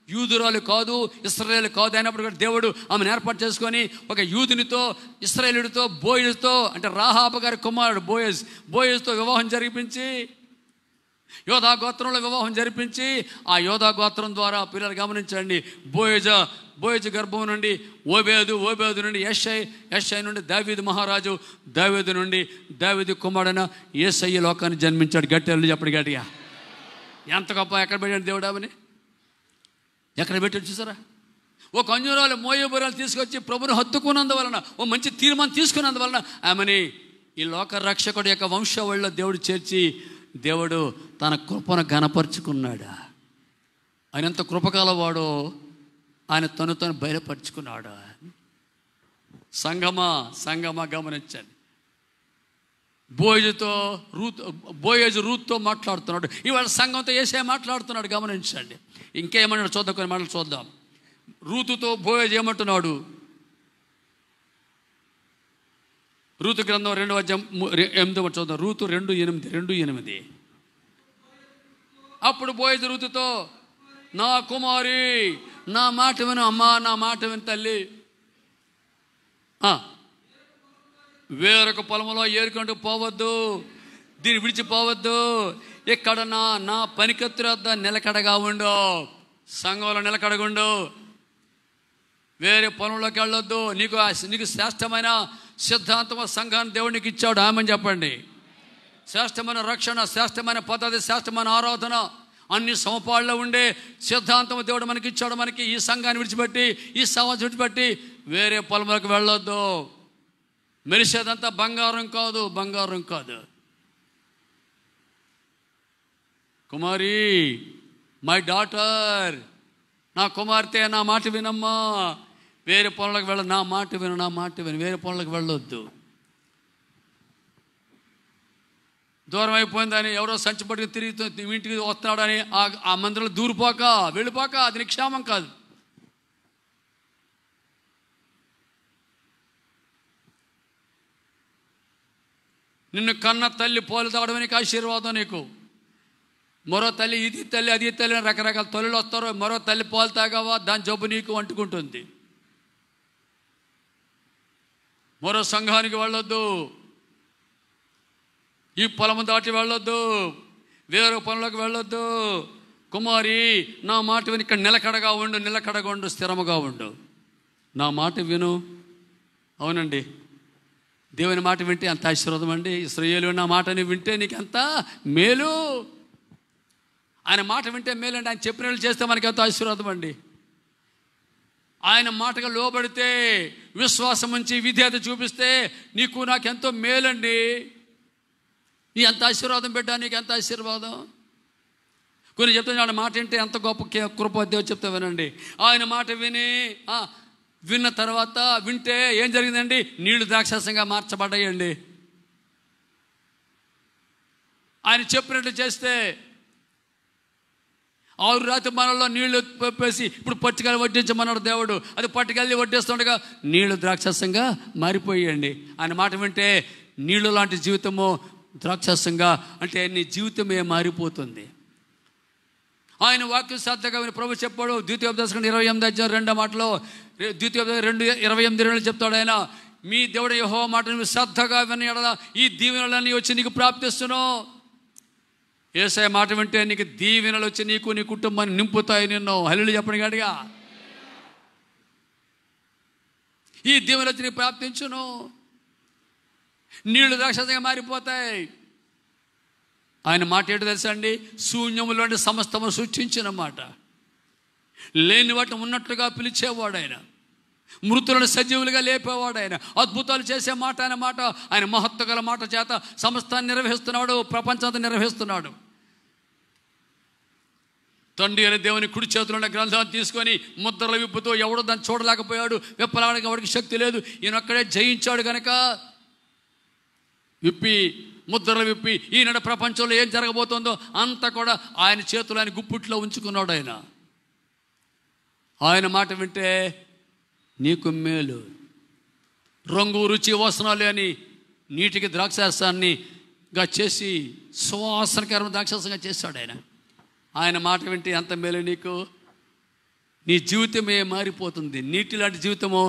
యూదురాలు కాదు, ఇశ్రాయేలు కాదు అయినప్పుడు కూడా దేవుడు ఆమెను ఏర్పాటు చేసుకొని ఒక యూదునితో, ఇశ్రాయేలుడితో, బోయజుతో, అంటే రాహాబు గారి కుమారుడు బోయజుతో వివాహం జరిపించి, యోధా గోత్రంలో వివాహం జరిపించి, ఆ యోధా గోత్రం ద్వారా పిల్లలు గమనించండి, బోయజు గర్భం నుండి ఓబేదు నుండి యెషై నుండి దావీదు మహారాజు, దావీదు నుండి దావీదు కుమారుడైన యేసయ్య లోకాన్ని జన్మించాడు. గట్టెళ్ళు చెప్పడు గట్టిగా. ఎంత గొప్ప! ఎక్కడ పెట్టాడు దేవుడు ఆమెని? ఎక్కడ పెట్టాడు చూసారా? ఒక అన్యురాలు మోయాబురాలు తీసుకొచ్చి ప్రభుని హత్తుకున్నందువలన, ఓ మంచి తీర్మానం తీసుకున్నందువలన ఆమెని ఈ లోక రక్షకుడి యొక్క వంశావళిలో దేవుడు చేర్చి, దేవుడు తన కృపను ఘనపరుచుకున్నాడు. ఆయన ఎంత కృపగలవాడో ఆయన తను బయలుపరుచుకున్నాడు. సంగమా గమనించండి. బోయజు రూత్తో మాట్లాడుతున్నాడు. ఇవాళ సంఘంతో యేసయ్య మాట్లాడుతున్నాడు. గమనించండి. ఇంకేమన్నాడు చూద్దాం, కొన్ని మాటలు చూద్దాం. రూతుతో బోయజు ఏమంటున్నాడు? రూతు గ్రంథం 2:8 చూద్దాం. రూతు 2:8. అప్పుడు బోయజు రూతుతో, నా కుమారి, నా మాట విను అమ్మా, నా మాట విను తల్లి. వేరొక పొలంలో ఏరుకుంటూ పోవద్దు, దీన్ని విడిచిపోవద్దు. ఇక్కడ నా పనికత్తుల వద్ద నిలకడగా ఉండు, సంఘంలో నిలకడగా ఉండు. వేరే పొలంలోకి వెళ్ళొద్దు. నీకు శ్రేష్టమైన సిద్ధాంతం సంఘాన్ని దేవునికి ఇచ్చాడు. ఆమెను చెప్పండి. శ్రేష్టమైన రక్షణ, శ్రేష్టమైన పద్ధతి, శ్రేష్టమైన ఆరాధన, అన్ని సమపాళ్ళలో ఉండే సిద్ధాంతం దేవుడు మనకి ఇచ్చాడు. మనకి ఈ సంఘాన్ని విడిచిపెట్టి, ఈ సమాజం విడిచిపెట్టి వేరే పొలంలోకి వెళ్ళొద్దు. మెరిసేదంతా బంగారం కాదు. కుమారి, మై డాటర్, నా కుమార్తె, నా మాట వినమ్మా. వేరే పొలంలోకి వెళ్ళ, నా మాట విను. వేరే పొలంలోకి వెళ్ళొద్దు. దూరం అయిపోయిందని ఎవరో సంచి పట్టుకు తిరిగి ఇంటికి వస్తున్నాడని ఆ మందిరంలో వెళ్ళిపోక అది నీ క్షేమం కాదు. నిన్ను కన్న తల్లి పోలు తాగడం నీకు ఆశీర్వాదం. నీకు మరో తల్లి, ఇది తల్లి, అది తల్లి, రకరకాల తల్లులు వస్తారు. మరో తల్లి పోలు తాగావా, దాని జబ్బు నీకు అంటుకుంటుంది. మరో సంఘానికి వెళ్ళొద్దు, ఈ పొలము దాటి వెళ్ళొద్దు, వేరే పనులకు వెళ్ళొద్దు. కుమారి, నా మాట విని ఇక్కడ నిలకడగా ఉండు, స్థిరముగా ఉండు, నా మాట విను. అవునండి, దేవుని మాట వింటే ఎంత ఆశీర్వాదం అండి. ఇశ్రాయేలు నా మాటని వింటే నీకు ఎంత మేలు. ఆయన మాట వింటే మేలండి. ఆయన చెప్పినట్లు చేస్తే మనకి ఎంతో ఆశీర్వాదం అండి. ఆయన మాటగా లోబడితే, విశ్వాసం ఉంచి విధేయత చూపిస్తే నీకు నాకెంతో మేలండి. నీ ఎంత ఆశీర్వాదం బిడ్డ, నీకు ఎంత ఆశీర్వాదం. కొన్ని చెప్తాను, ఆయన మాట వింటే ఎంత గొప్ప కృప దేవుడు చెప్తా వినండి. ఆయన మాట విన్న తర్వాత వింటే ఏం జరిగిందండి? నీళ్లు ద్రాక్షారసంగా మార్చబడ్డాయండి. ఆయన చెప్పినట్లు చేస్తే 6 రాత్రి మనలో నీళ్లు వేసి ఇప్పుడు పట్టుకెళ్ళి వడ్డించమన్నాడు దేవుడు. అది పట్టుకెళ్ళి వడ్డిస్తుండగా నీళ్లు ద్రాక్షారసంగా మారిపోయాయండి. ఆయన మాట వింటే నీళ్లు లాంటి జీవితము ద్రాక్షారసంగా, అంటే నీ జీవితమే మారిపోతుంది. ఆయన వాక్యం శ్రద్ధగా విని ప్రభు చెప్పాడు. ద్వితీయోపదేశకాండం 28 మాటలో, ద్వితీయోపదేశం 2:28 చెప్తాడు ఆయన, మీ దేవుడు యెహోవా మాటను శ్రద్ధగా విని ఎడల ఈ దీవెనలన్నీ వచ్చి నీకు ప్రాప్తిస్తును. యేసయ్య మాట వింటే నీకు దీవెనలు వచ్చి నీకు నీ కుటుంబాన్ని నింపుతాయి. నిన్ను హల్లెలూయా చెప్పండి గట్టిగా. ఈ దీవెనలు వచ్చి నీకు ప్రాప్తించును. నీళ్లు ద్రాక్షారసంగా మారిపోతాయి. ఆయన మాట ఏంటో తెలుసా అండి? శూన్యములోని సమస్తము సృష్టించిన మాట. లేని వాటిని ఉన్నట్లుగా పిలిచేవాడు ఆయన. మృతులను సజీవులుగా లేపేవాడు ఆయన. అద్భుతాలు చేసే మాట ఆయన మాట. ఆయన మహత్వ గల మాట చేత సమస్తాన్ని నిర్వహిస్తున్నాడు, ప్రపంచాన్ని నిర్వహిస్తున్నాడు. తండ్రి అనే దేవుని కుడి చేతిలో ఉన్న గ్రంథాన్ని తీసుకొని ముద్రలు విప్పుతూ ఎవడో దాన్ని చూడలేకపోయాడు, విప్పలానికి ఎవరికి శక్తి లేదు. ఈయన ఒక్కడే జయించాడు కనుక ముద్రలు విప్పి ఈనాడు ప్రపంచంలో ఏం జరగబోతుందో అంతా కూడా ఆయన చేతులు, ఆయన గుప్పిట్లో ఉంచుకున్నాడు. ఆయన మాట వింటే నీకు మేలు. రంగు రుచి వాసన లేని నీటికి ద్రాక్షారసాన్నిగా చేసి సువాసనకరమైన ద్రాక్షారసంగా చేశాడు ఆయన. ఆయన మాట వింటే ఎంత మేలు నీకు. నీ జీవితమే మారిపోతుంది. నీటి లాంటి జీవితము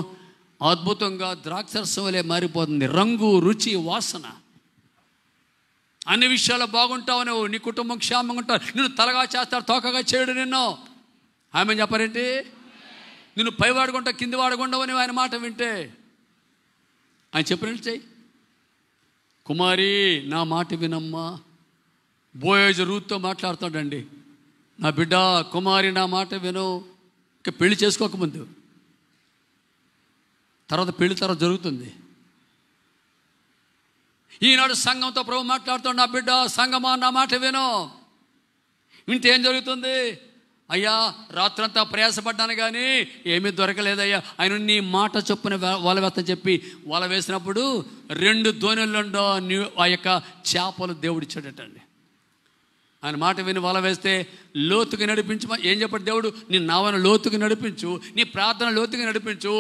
అద్భుతంగా ద్రాక్షారసం వలె మారిపోతుంది. రంగు రుచి వాసన అన్ని విషయాల్లో బాగుంటావు నువ్వు. నీ కుటుంబం క్షేమంగా ఉంటావు. నిన్ను తలగా చేస్తాడు, తోకగా చేయడు నిన్ను. ఆమె చెప్పారేంటి? నిన్ను పై వాడుకుంటా కింది వాడుకుంటావు అని ఆయన మాట వింటే. ఆయన చెప్పినట్టు చెయ్యి. కుమారి, నా మాట వినమ్మా. బోయేజు రూత్తో మాట్లాడుతాడండి. నా బిడ్డ కుమారి, నా మాట విను. ఇంకా పెళ్లి చేసుకోకముందు, తర్వాత పెళ్లి తర్వాత జరుగుతుంది. ఈనాడు సంఘంతో ప్రభు మాట్లాడుతాడు. నా బిడ్డ సంఘమా, నా మాట విను. వింటే ఏం జరుగుతుంది? అయ్యా, రాత్రంతా ప్రయాసపడ్డాను కానీ ఏమీ దొరకలేదయ్యా. ఆయన నీ మాట చొప్పున వల వేస్తని చెప్పి వల వేసినప్పుడు 2 దోణుల్లో ఆ యొక్క చేపలు దేవుడిచ్చాడటండి. ఆయన మాట విని వల వేస్తే లోతుకి నడిపించు. ఏం చెప్పాడు దేవుడు? నీ నావను లోతుకి నడిపించు, నీ ప్రార్థన లోతుకి నడిపించు,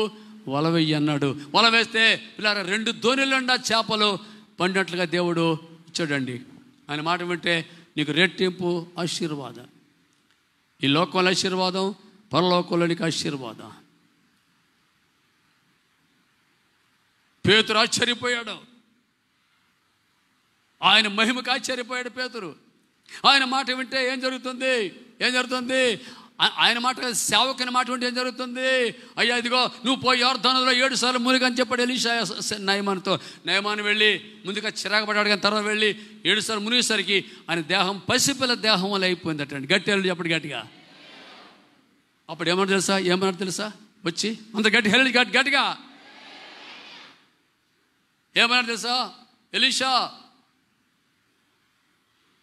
వల వెయ్యి అన్నాడు. వల వేస్తే పిల్లల 2 దోణుల్లో చేపలు పండినట్లుగా దేవుడు ఇచ్చాడండి. ఆయన మాట వింటే నీకు రెట్టింపు ఆశీర్వాదం. ఈ లోకంలో ఆశీర్వాదం, పరలోకంలో నీకు ఆశీర్వాదం. పేతురు ఆశ్చర్యపోయాడు. ఆయన మహిమకు ఆశ్చర్యపోయాడు పేతురు. ఆయన మాట వింటే ఏం జరుగుతుంది? ఆయన మాట, సేవకుని మాట వింటే ఏం జరుగుతుంది? అయ్యా, ఇదిగో నువ్వు పోయి యోర్దానులో 7 సార్లు మునిగని చెప్పాడు ఎలీషా నయమానుతో. నయమాను వెళ్ళి ముందుగా చిరాకుపడ్డాడు, కానీ తర్వాత వెళ్ళి 7 సార్లు మునిగేసరికి ఆయన దేహం పసిపిల్ల దేహం వల్ల అయిపోయిందటండి. గట్టి చెప్పడు గట్టిగా. అప్పుడు ఏమన్నాడు తెలుసా? వచ్చి అంత గట్టి హెల్లి గట్టిగా ఏమన్నాడు తెలుసా? ఎలీషా,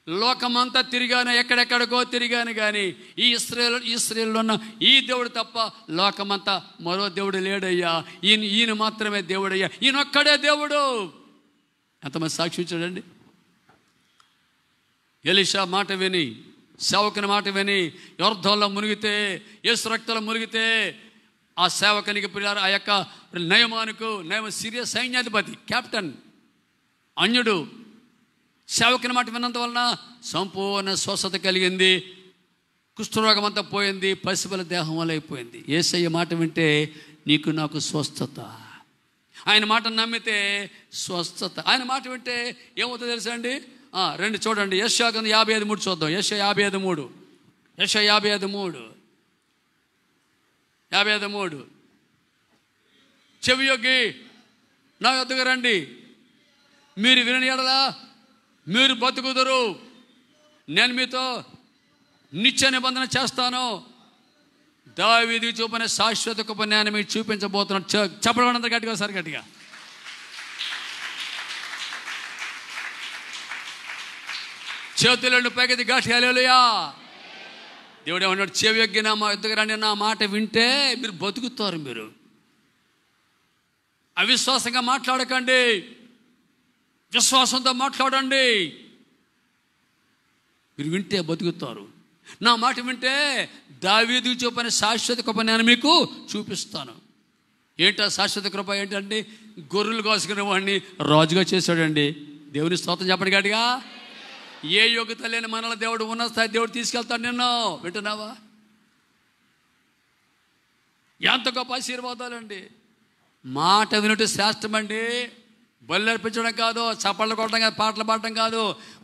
లోకమంతా తిరిగాను, ఎక్కడెక్కడికో తిరిగాను, కానీ ఈ ఇశ్రాయేలులో ఉన్న ఈ దేవుడు తప్ప లోకమంతా మరో దేవుడు లేడయ్యా. ఈయన మాత్రమే దేవుడయ్యా. ఈయన ఒక్కడే దేవుడు. ఎంతమంది సాక్షి చూడండి. ఎలీషా మాట విని, సేవకుని మాట విని యోర్దానులో మునిగితే, యేసు రక్తంలో మునిగితే ఆ సేవకునికి ఆ యొక్క నయమాను సిరియా సైన్యాధిపతి, కెప్టెన్, అన్యుడు, సేవకుని మాట విన్నంత వలన సంపూర్ణ స్వస్థత కలిగింది. కుష్ఠరోగం అంతా పోయింది, పసిపిల్ల దేహం వల్ల అయిపోయింది. యేసయ్య మాట వింటే నీకు నాకు స్వస్థత. ఆయన మాటను నమ్మితే స్వస్థత. ఆయన మాట వింటే ఏమవుతుందో తెలుసా అండి? రెండు చూడండి, యెషయా 55:3 చూద్దాం. యెషయా 55:3. యెషయా 55:3. చెవి యొగ్గి నా యొద్దకు రండి, మీరు వినని యెడల మీరు బతుకుదురు, నేను మీతో నిత్య నిబంధన చేస్తాను, దావీదు చూపిన శాశ్వత కృప నేను మీకు చూపించబోతున్నాను. చెప్పడం గట్టిగా, సార్ గట్టిగా. చేతులను పైకి గట్టి హల్లెలూయా. దేవుడు ఏమన్నాడు? చెవి యొగ్గి నా యొద్దకు రండి, నా మాట వింటే మీరు బతుకుతారు. మీరు అవిశ్వాసంగా మాట్లాడకండి, విశ్వాసంతో మాట్లాడండి. మీరు వింటే బతుకుతారు. నా మాట వింటే దావీదు చూపిన శాశ్వత కృప నేను మీకు చూపిస్తాను. ఏంటో శాశ్వత కృప ఏంటంటే, గొర్రెలు కాసుకునే వాడిని రాజుగా చేశాడండి. దేవుని స్తోత్రం చెప్పండి గట్టిగా. ఏ యోగ్యత లేని మనల్ని దేవుడు ఉన్న స్థాయి దేవుడు తీసుకెళ్తాడు. నిన్ను వింటున్నావా? ఎంత గొప్ప ఆశీర్వాదాలండి. మాట వినట్టు శ్రేష్టమండి. బలి అర్పించడం కాదు, చప్పట్లు కొట్టడం కాదు, పాటలు పాడటం కాదు,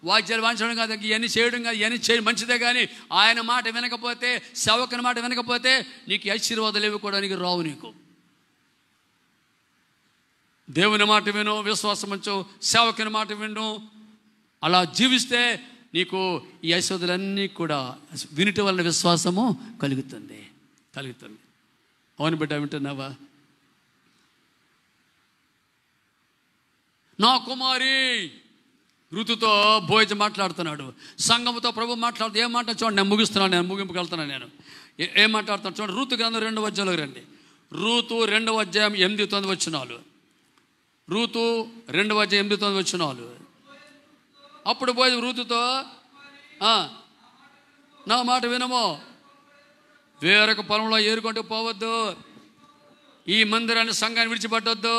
వాద్యాలు వాయించడం కాదు, ఇవన్నీ చేయడం కాదు. ఇవన్నీ చేయ మంచిదే, కానీ ఆయన మాట వినకపోతే, సేవకుని మాట వినకపోతే నీకు ఆశీర్వాదాలు ఇవి కూడా నీకు రావు. నీకు దేవుని మాట విను, విశ్వాసం ఉంచు, సేవకుని మాట విను. అలా జీవిస్తే నీకు ఈ ఐశ్వర్యాలన్నీ కూడా వినటం వలన విశ్వాసము కలుగుతుంది. అవును బిడ్డ, వింటున్నావా? నా కుమారి ఋతుతో బోయజు మాట్లాడుతున్నాడు, సంఘముతో ప్రభు మాట్లాడుతూ ఏం మాట చూడండి. నేను ముగిస్తున్నాను, నేను ముగింపుకి వెళ్తున్నాను. నేను ఏం మాట్లాడుతాను చూడండి. ఋతు గ్రంథం 2వ అధ్యాయంలోకి రండి. ఋతు 2వ అధ్యాయం 8-9 వచనాలు. ఋతు 2వ అధ్యాయం 8-9 వచనాలు. అప్పుడు బోయజు ఋతుతో, నా మాట వినము, వేరొక పొలంలో ఏరుకుంటూ పోవద్దు, ఈ మందిరాన్ని సంఘాన్ని విడిచిపెట్టొద్దు,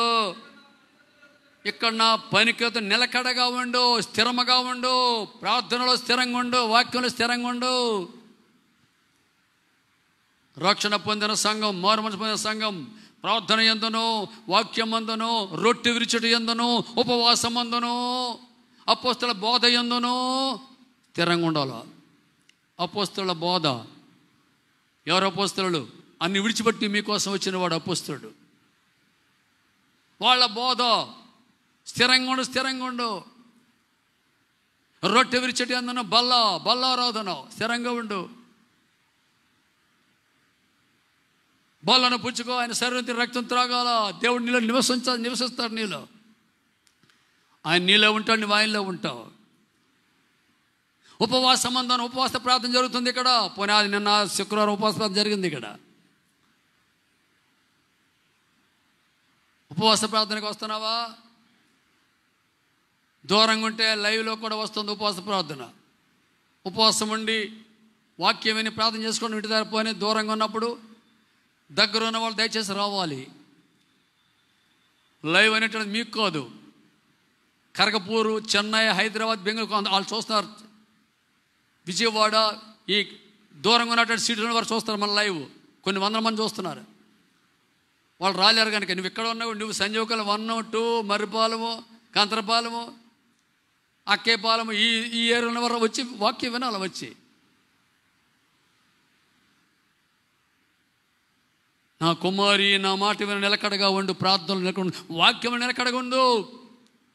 ఇక్కడ నా పనికతో నిలకడగా ఉండు, స్థిరముగా ఉండు, ప్రార్థనలో స్థిరంగా ఉండు, వాక్యంలో స్థిరంగా ఉండు. రక్షణ పొందిన సంఘం, మారుమనసు పొందిన సంఘం ప్రార్థన యందును, వాక్యం అందును, రొట్టె విరుచుట యందును, ఉపవాసం అందును, అపోస్తల బోధ యందును స్థిరంగా ఉండాలి. అపోస్తల బోధ. ఎవరు అపోస్తలులు? అన్ని విడిచిపెట్టి మీకోసం వచ్చిన వాడు అపోస్తలుడు. వాళ్ళ బోధ స్థిరంగా ఉండు. రొట్టె విరిచటి అందును, బల్లారాధన స్థిరంగా ఉండు. బల్లను పుచ్చుకో, ఆయన శరీరం రక్తం త్రాగాల. దేవుడు నీలో నివసిస్తాడు. నీలో ఆయన నీలో ఉంటాడు, నువ్వు ఆయనలో ఉంటావు. ఉపవాసం అందాను, ఉపవాస ప్రార్థన జరుగుతుంది ఇక్కడ. పునాది నిన్న శుక్రవారం ఉపవాస ప్రార్థన జరిగింది ఇక్కడ. ఉపవాస ప్రార్థనకు వస్తున్నావా? దూరంగా ఉంటే లైవ్లో కూడా వస్తుంది ఉపవాస ప్రార్థన. ఉపవాసం ఉండి వాక్యం విని ప్రార్థన చేసుకోండి. ఇంటి దగ్గర పోయి దూరంగా ఉన్నప్పుడు దగ్గర ఉన్న వాళ్ళు దయచేసి రావాలి. లైవ్ అనేటువంటిది మీకు కాదు. కరగపూరు, చెన్నై, హైదరాబాద్, బెంగళూరు వాళ్ళు చూస్తున్నారు. విజయవాడ, ఈ దూరంగా ఉన్నటువంటి సీట్లు వారు చూస్తారు మన లైవ్. కొన్ని వందల మంది చూస్తున్నారు. వాళ్ళు రాలేరు కనుక నువ్వు ఇక్కడ ఉన్నావు. నువ్వు సంజీవకలు 1, 2, మర్రిపాలెము, కంతరపాలెము, అక్కేపాలెము, ఈ ఏరియాలో వారు వచ్చి వాక్యం వినాలి. వచ్చి నా కుమారి నా మాట విన నిలకడగా ఉండు, ప్రార్థనలు నిలకడ, వాక్యం నిలకడగా ఉండు.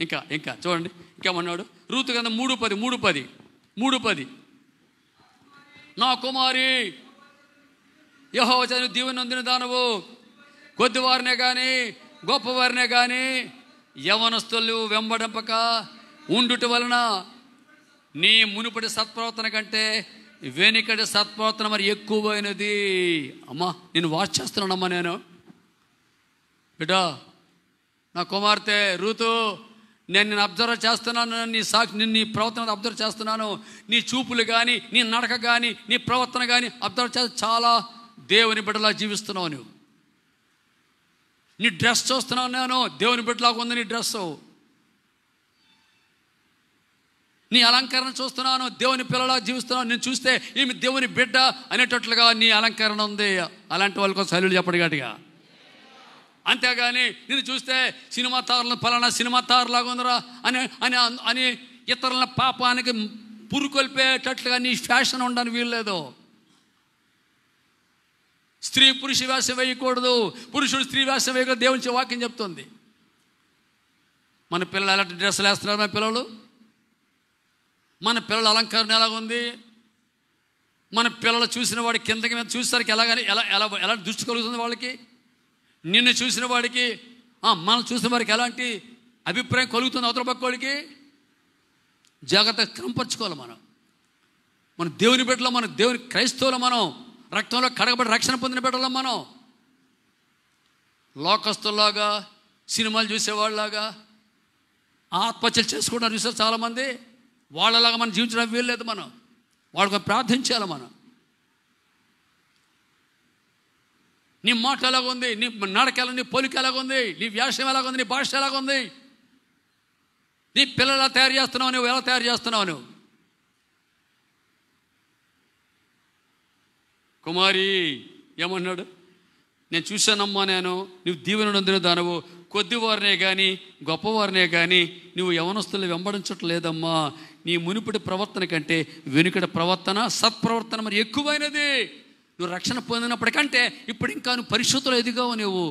ఇంకా చూడండి, ఇంకేమన్నాడు? ఋతు గ్రంథం 3:10 నా కుమారి యెహోవా చేత దీవెన నొందిన దానవు, కొద్దివారినే కానీ గొప్పవారినే కానీ యవనస్తులు వెంబడింపక ఉండుట వలన నీ మునుపటి సత్ప్రవర్తన కంటే వెనుకటి సత్ప్రవర్తన మరి ఎక్కువైనది. అమ్మా, నేను వాచ్ చేస్తున్నానమ్మా. నేను బిడ్డా, నా కుమార్తె ఋతు, నేను అబ్జర్వ్ చేస్తున్నాను. నీ ప్రవర్తన అబ్జర్వ్ చేస్తున్నాను. నీ చూపులు కానీ, నీ నడక కానీ, నీ ప్రవర్తన కానీ అబ్జర్వ్ చేస్తే చాలా దేవుని బిడ్డలా జీవిస్తున్నావు నువ్వు. నీ డ్రెస్ చూస్తున్నావు, నేను దేవుని బిడ్డలాగా ఉంది నీ డ్రెస్. నీ అలంకరణ చూస్తున్నాను, దేవుని పిల్లలా జీవిస్తున్నావు. నేను చూస్తే ఈమె దేవుని బిడ్డ అనేటట్లుగా నీ అలంకరణ ఉంది. అలాంటి వాళ్ళ కోసం హల్లెలూయా చెప్పండి గట్టిగా. అంతేగాని నిన్ను చూస్తే సినిమా తారలు ఫలానా సినిమా తారలాగా ఉందరా అని అని అని ఇతరుల పాపానికి పురుకొల్పేటట్లుగా నీ ఫ్యాషన్ ఉండని వీల్లేదు. స్త్రీ పురుష వేషం వేయకూడదు, పురుషుడు స్త్రీ వేషం వేయకూడదు. దేవుని వాక్యం చెప్తుంది. మన పిల్లలు ఎలాంటి డ్రెస్సులు వేస్తున్నారు? మన పిల్లల అలంకరణ ఎలాగుంది? మన పిల్లలు చూసిన వాడి కిందకి మీద చూసేసరికి ఎలా దృష్టి కలుగుతుంది వాళ్ళకి? నిన్ను చూసిన వాడికి మనం చూసిన వాడికి ఎలాంటి అభిప్రాయం కలుగుతుంది అవతల పక్కోడికి? జాగ్రత్తగా క్రమపరచుకోవాలి. మన దేవుని బిడ్డలో, మన దేవుని క్రైస్తవులు, మనం రక్తంలో కడగబడి రక్షణ పొందిన బిడ్డలో, మనం లోకస్తుల్లాగా సినిమాలు చూసేవాళ్ళలాగా ఆత్మహత్యలు చేసుకుంటారు చూసారు చాలామంది. వాళ్ళలాగా మనం జీవించడం వీల్లేదు. మనం వాళ్ళకి ప్రార్థించాలి. మనం నీ మాట ఎలాగుంది, నీ నడక ఎలా, నీ పోలిక ఎలాగుంది, నీ వ్యాసం ఎలాగుంది, నీ భాష ఎలాగుంది, నీ పిల్లలు ఎలా తయారు చేస్తున్నావు, నువ్వు ఎలా తయారు చేస్తున్నావు? నువ్వు కుమారి ఏమన్నాడు? నేను చూశానమ్మా, నువ్వు దీవెన అందిన దానవు, కొద్దివారినే కానీ గొప్పవారినే కానీ నువ్వు యవనస్తులు వెంబడించట్లేదమ్మా. నీ మునుపటి ప్రవర్తన కంటే వెనుకటి ప్రవర్తన, సత్ప్రవర్తన మరి ఎక్కువైనది. నువ్వు రక్షణ పొందినప్పటికంటే ఇప్పుడు ఇంకా నువ్వు పరిశుద్ధులు ఎదిగావు, నువ్వు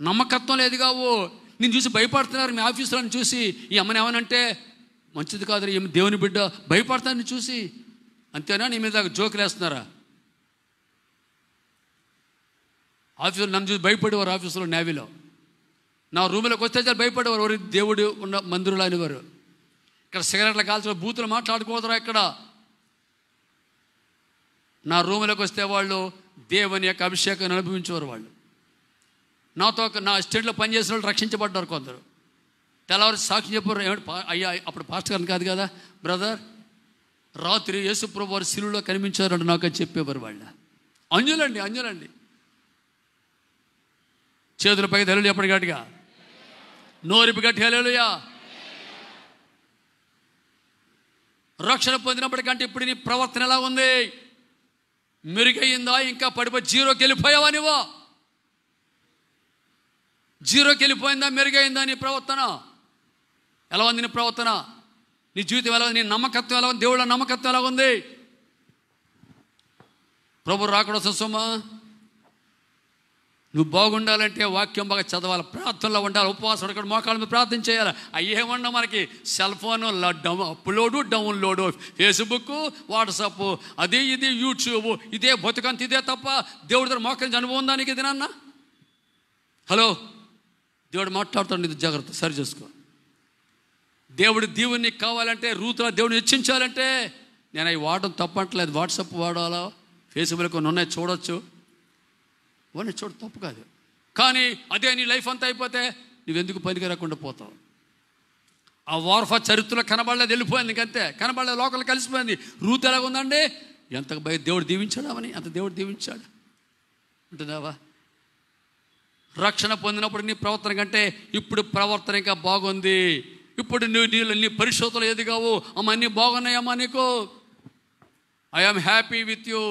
నమ్మకత్వంలో ఎదిగావు. నేను చూసి భయపడుతున్నారు మీ ఆఫీసులను చూసి. ఈ అమ్మని ఏమనంటే మంచిది కాదు, ఏమి దేవుని బిడ్డ భయపడతాను చూసి. అంతేనా? నీ మీద జోకులు వేస్తున్నారా? ఆఫీసులో నన్ను చూసి భయపడేవారు. ఆఫీసులో నేవీలో నా రూమ్లోకి వస్తే చాలా భయపడేవారు. ఎవరు దేవుడు ఉన్న మందిరులు అనేవారు. ఇక్కడ సిగరెట్లు కాల్చిన బూతులు మాట్లాడుకోవద్దురా. ఇక్కడ నా రూమ్లోకి వస్తే వాళ్ళు దేవుని యొక్క అభిషేకాన్ని అనుభవించేవారు. వాళ్ళు నాతో నా స్టేట్లో పనిచేసిన వాళ్ళు రక్షించబడ్డారు. కొందరు తెల్లవారు సాక్షి చెప్పారు. అయ్యా అప్పుడు పాస్టర్ గారిని కాదు కదా, బ్రదర్ రాత్రి యేసుప్రభు వారు శిలువలో కనిపించారంటే నాకు అని చెప్పేవారు. వాళ్ళ అంజులండి చేతుల పైకి హల్లెలూయా చెప్పండి గట్టిగా, నోరిపి గట్టి హల్లెలూయా. రక్షణ పొందినప్పటికంటే ఇప్పుడు నీ ప్రవర్తన ఎలా ఉంది? మెరుగయ్యిందా? ఇంకా పడిపోయి జీరోకి వెళ్ళిపోయావా? నువ్వు జీరోకి వెళ్ళిపోయిందా? మెరుగైందా నీ ప్రవర్తన? ఎలా ఉంది నీ ప్రవర్తన? నీ జీవితం ఎలా ఉంది? నీ నమ్మకత్వం ఎలా ఉంది? దేవుళ్ళ నమ్మకత్వం ఎలా ఉంది? ప్రభు రాకడ సుమా, నువ్వు బాగుండాలంటే వాక్యం బాగా చదవాలి, ప్రార్థనలో ఉండాలి, ఉపవాసం ఉండకుండా మోకాళ్ళ మీద ప్రార్థన చేయాలి. అయ్యేమన్నా మనకి cell phone upload download, Facebook, WhatsApp, అది ఇది యూట్యూబ్, ఇదే బతుకంత, ఇదే తప్ప దేవుడి దగ్గర మోకరించి అనుభవం ఉందా నీకు? ఇది నాన్న హలో, దేవుడు మాట్లాడుతాడు, ఇది జాగ్రత్త సరి చేసుకో. దేవుడి దీవుని కావాలంటే, రూతులా దేవుడిని హెచ్చించాలంటే, నేను అవి వాడడం తప్పట్లేదు. వాట్సాప్ వాడాలా, ఫేస్బుక్లో కొన్ని ఉన్నాయి చూడొచ్చు, వాడిని చూడ తప్పు కాదు. కానీ అదే నీ లైఫ్ అంతా అయిపోతే నువ్వెందుకు పనికి రాకుండా పోతావు? ఆ వార్ఫా చరిత్రలో కనబడలేదు, వెళ్ళిపోయింది, ఇంకంతే. కనబడలేదు, లోకల్ కలిసిపోయింది. రూతు ఎలాగ ఉందండి? ఎంత దేవుడు దీవించాడు అవని, అంత దేవుడు దీవించాడు ఉంటుందావా? రక్షణ పొందినప్పుడు నీ ప్రవర్తన కంటే ఇప్పుడు ప్రవర్తన ఇంకా బాగుంది. ఇప్పుడు నీ పరిశోధనలు ఎదిగావు, అమ్మ అన్నీ బాగున్నాయమ్మా నీకు, ఐఎమ్ హ్యాపీ విత్ యూ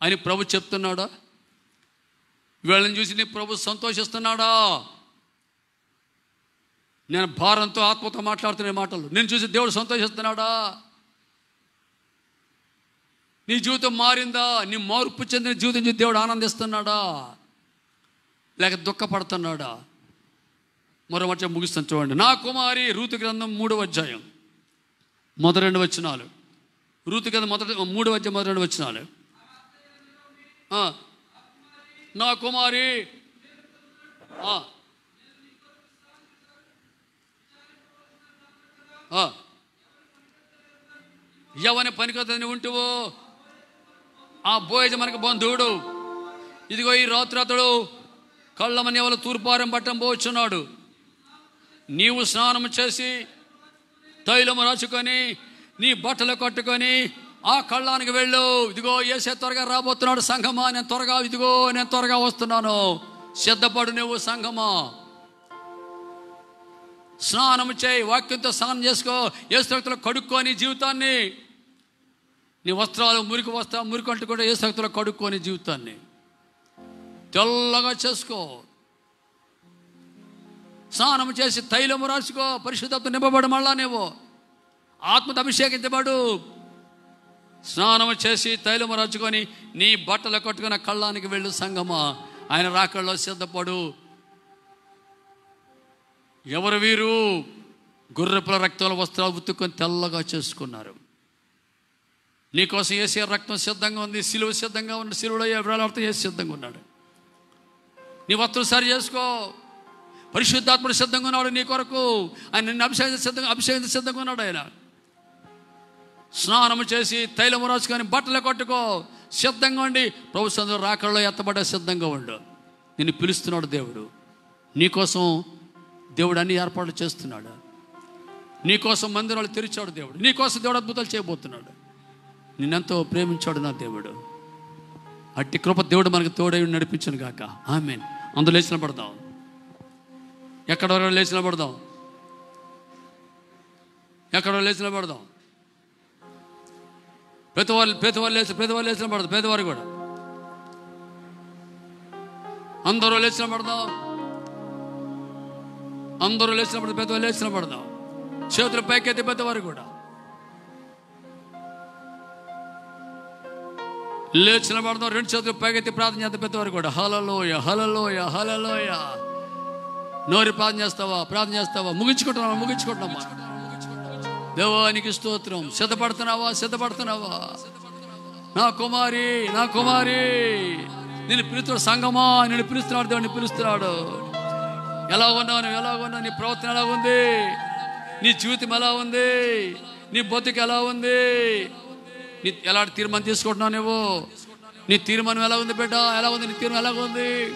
అని ప్రభు చెప్తున్నాడా? వీళ్ళని చూసి నీ ప్రభు సంతోషిస్తున్నాడా? నేను భారంతో ఆత్మతో మాట్లాడుతున్న మాటలు నేను చూసి దేవుడు సంతోషిస్తున్నాడా? నీ జీవితం మారిందా? నీ మార్పు చెందిన జీవితం చూసి దేవుడు ఆనందిస్తున్నాడా, లేక దుఃఖపడుతున్నాడా? మరో మాట ముగిస్తాను చూడండి. నా కుమారి, రూతు గ్రంథం 3వ అధ్యాయం మొదటి 2 వచనాలు. రూతు గ్రంథం 3వ అధ్యాయం మొదటి 2 వచనాలు. నా కుమారి, ఎవని పనికొద్దని ఉంటువో ఆ బోయజ మనకు బంధువుడు. ఇదిగో ఈ రాత్రి అతడు కళ్ళమని ఎవరు తూర్పారం పట్టం పోవచ్చున్నాడు. నీవు స్నానం చేసి తైలము రాచుకొని నీ బట్టలు కట్టుకొని ఆ కళ్ళానికి వెళ్ళు. ఇదిగో యేసే త్వరగా రాబోతున్నాడు. సంఘమా, నేను త్వరగా వస్తున్నాను, సిద్ధపడు నువ్వు సంఘమా. స్నానం చేయి, వాక్యంతో స్నానం చేసుకో, యేసు రక్తంలో కడుక్కొని జీవితాన్ని, నీ వస్త్రాలు మురికి అంటు కూడా యేసు రక్తంలో కడుక్కొని జీవితాన్ని తెల్లగా చేసుకో. స్నానం చేసి తైలము రాసుకో, పరిశుద్ధత నింపబడు, మళ్ళా నీవు ఆత్మతో అభిషేకించబడు. స్నానం చేసి తైలము రాచుకొని నీ బట్టలు కట్టుకున్న కళ్ళానికి వెళ్ళు సంగమా, ఆయన రాకల్లో సిద్ధపడు. ఎవరు వీరు? గొర్రెపిల్ల రక్తంలో వస్త్రాలు ఉత్తుకొని తెల్లగా చేసుకున్నారు. నీకోసం యేసయ్య రక్తం సిద్ధంగా ఉంది, సిలువ సిద్ధంగా ఉంది, సిలువలో వేలాడుతూ యేసు సిద్ధంగా ఉన్నాడు. నీ వస్త్రం సరి చేసుకో. పరిశుద్ధాత్ముడు సిద్ధంగా ఉన్నాడు నీ కొరకు. ఆయన నిన్ను అభిషేకం సిద్ధంగా ఉన్నాడు. ఆయన స్నానం చేసి తైలము రాసుకొని బట్టలు కట్టుకో, సిద్ధంగా ఉండి ప్రభు సన్నిధిలో రాకల్లో ఎత్తబడ్డ సిద్ధంగా ఉండు. నిన్ను పిలుస్తున్నాడు దేవుడు. నీకోసం దేవుడు అన్ని ఏర్పాట్లు చేస్తున్నాడు. నీకోసం మందిరాలు తెరిచాడు దేవుడు. నీకోసం దేవుడు అద్భుతాలు చేయబోతున్నాడు. నిన్నెంతో ప్రేమించాడు నా దేవుడు. అట్టి కృప దేవుడు మనకు తోడై నడిపించను గాక. ఆమేన్. అందులో లేచిన పడదాం. ఎక్కడ లేచిన పడదాం. ఎక్కడో లేచిన పడదాం. పేదవాళ్ళు లేచిన పడదాం. పేదవారు కూడా అందరూ లేచిన పడదాం. అందరూ లేచిన పడదాం. పెద్దవాళ్ళు లేచిన పడదాం. చేతులు పైకెత్తి పెద్దవారు కూడా లేచిన పడదాం. రెండు చేతులు పైకెత్తి ప్రార్థన చేద్దాం. పెద్దవారు కూడా హల్లెలూయ హల్లెలూయ హల్లెలూయ. నోరి ప్రార్థన చేస్తావా? ముగించుకుంటున్నామా? దేవానికి స్తోత్రం. సిద్ధపడుతున్నావా? నా కుమారి నేను పిలుస్తున్నాడు. సంగమా నేను పిలుస్తున్నాడు. దేవుడిని పిలుస్తున్నాడు. ఎలా ఉన్నావు? నీ ప్రవర్తన ఎలా ఉంది? నీ జీవితం ఎలా ఉంది? నీ బతుకు ఎలా ఉంది? నీ ఎలాంటి తీర్మానం తీసుకుంటున్నావు నువ్వు? నీ తీర్మానం ఎలా ఉంది బిడ్డ? ఎలా ఉంది నీ తీర్మానం? ఎలా ఉంది?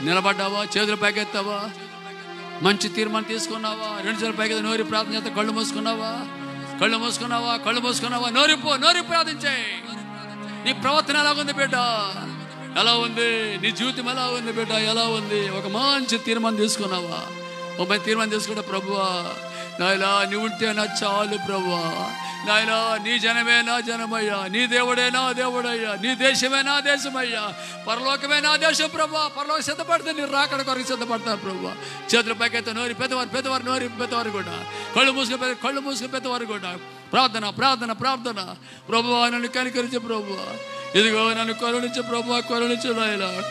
నిలబడ్డావా? చేతులు పైకెత్తావా? మంచి తీర్మానం తీసుకున్నావా? రెండు చేతులు పైకి నోరి ప్రార్థన చేస్తా. కళ్ళు మూసుకున్నావా? నోరి ప్రార్థించాయి. నీ ప్రవర్తన ఎలా ఉంది బిడ్డ? ఎలా ఉంది? నీ జీవితం ఎలా ఉంది బిడ్డ? ఎలా ఉంది? ఒక మంచి తీర్మానం తీసుకున్నావా? ఒక మంచి తీర్మానం తీసుకుంటా. ప్రభువా నాయనా నీ ఉంటే నా చాలు ప్రభువా. నాయనా నీ జనమే నా జనమయ్యా, నీ దేవుడే నా దేవుడయ్యా, నీ దేశమే నా దేశమయ్యా, పరలోకమే నా దేశం ప్రభువా. పరలోక సిద్ధపడితే నీ రాకడ కొరకు సిద్ధపడతాను ప్రభువా. చేతుల పైకైతే నోరి పెద్దవారు కూడా కళ్ళు మూసుకుని పెద్దవారు కూడా ప్రార్థన ప్రభువా నన్ను కనికరించే ప్రభువా. ఇదిగో నన్ను కరుణించే ప్రభువా, కరుణించు నాయనా.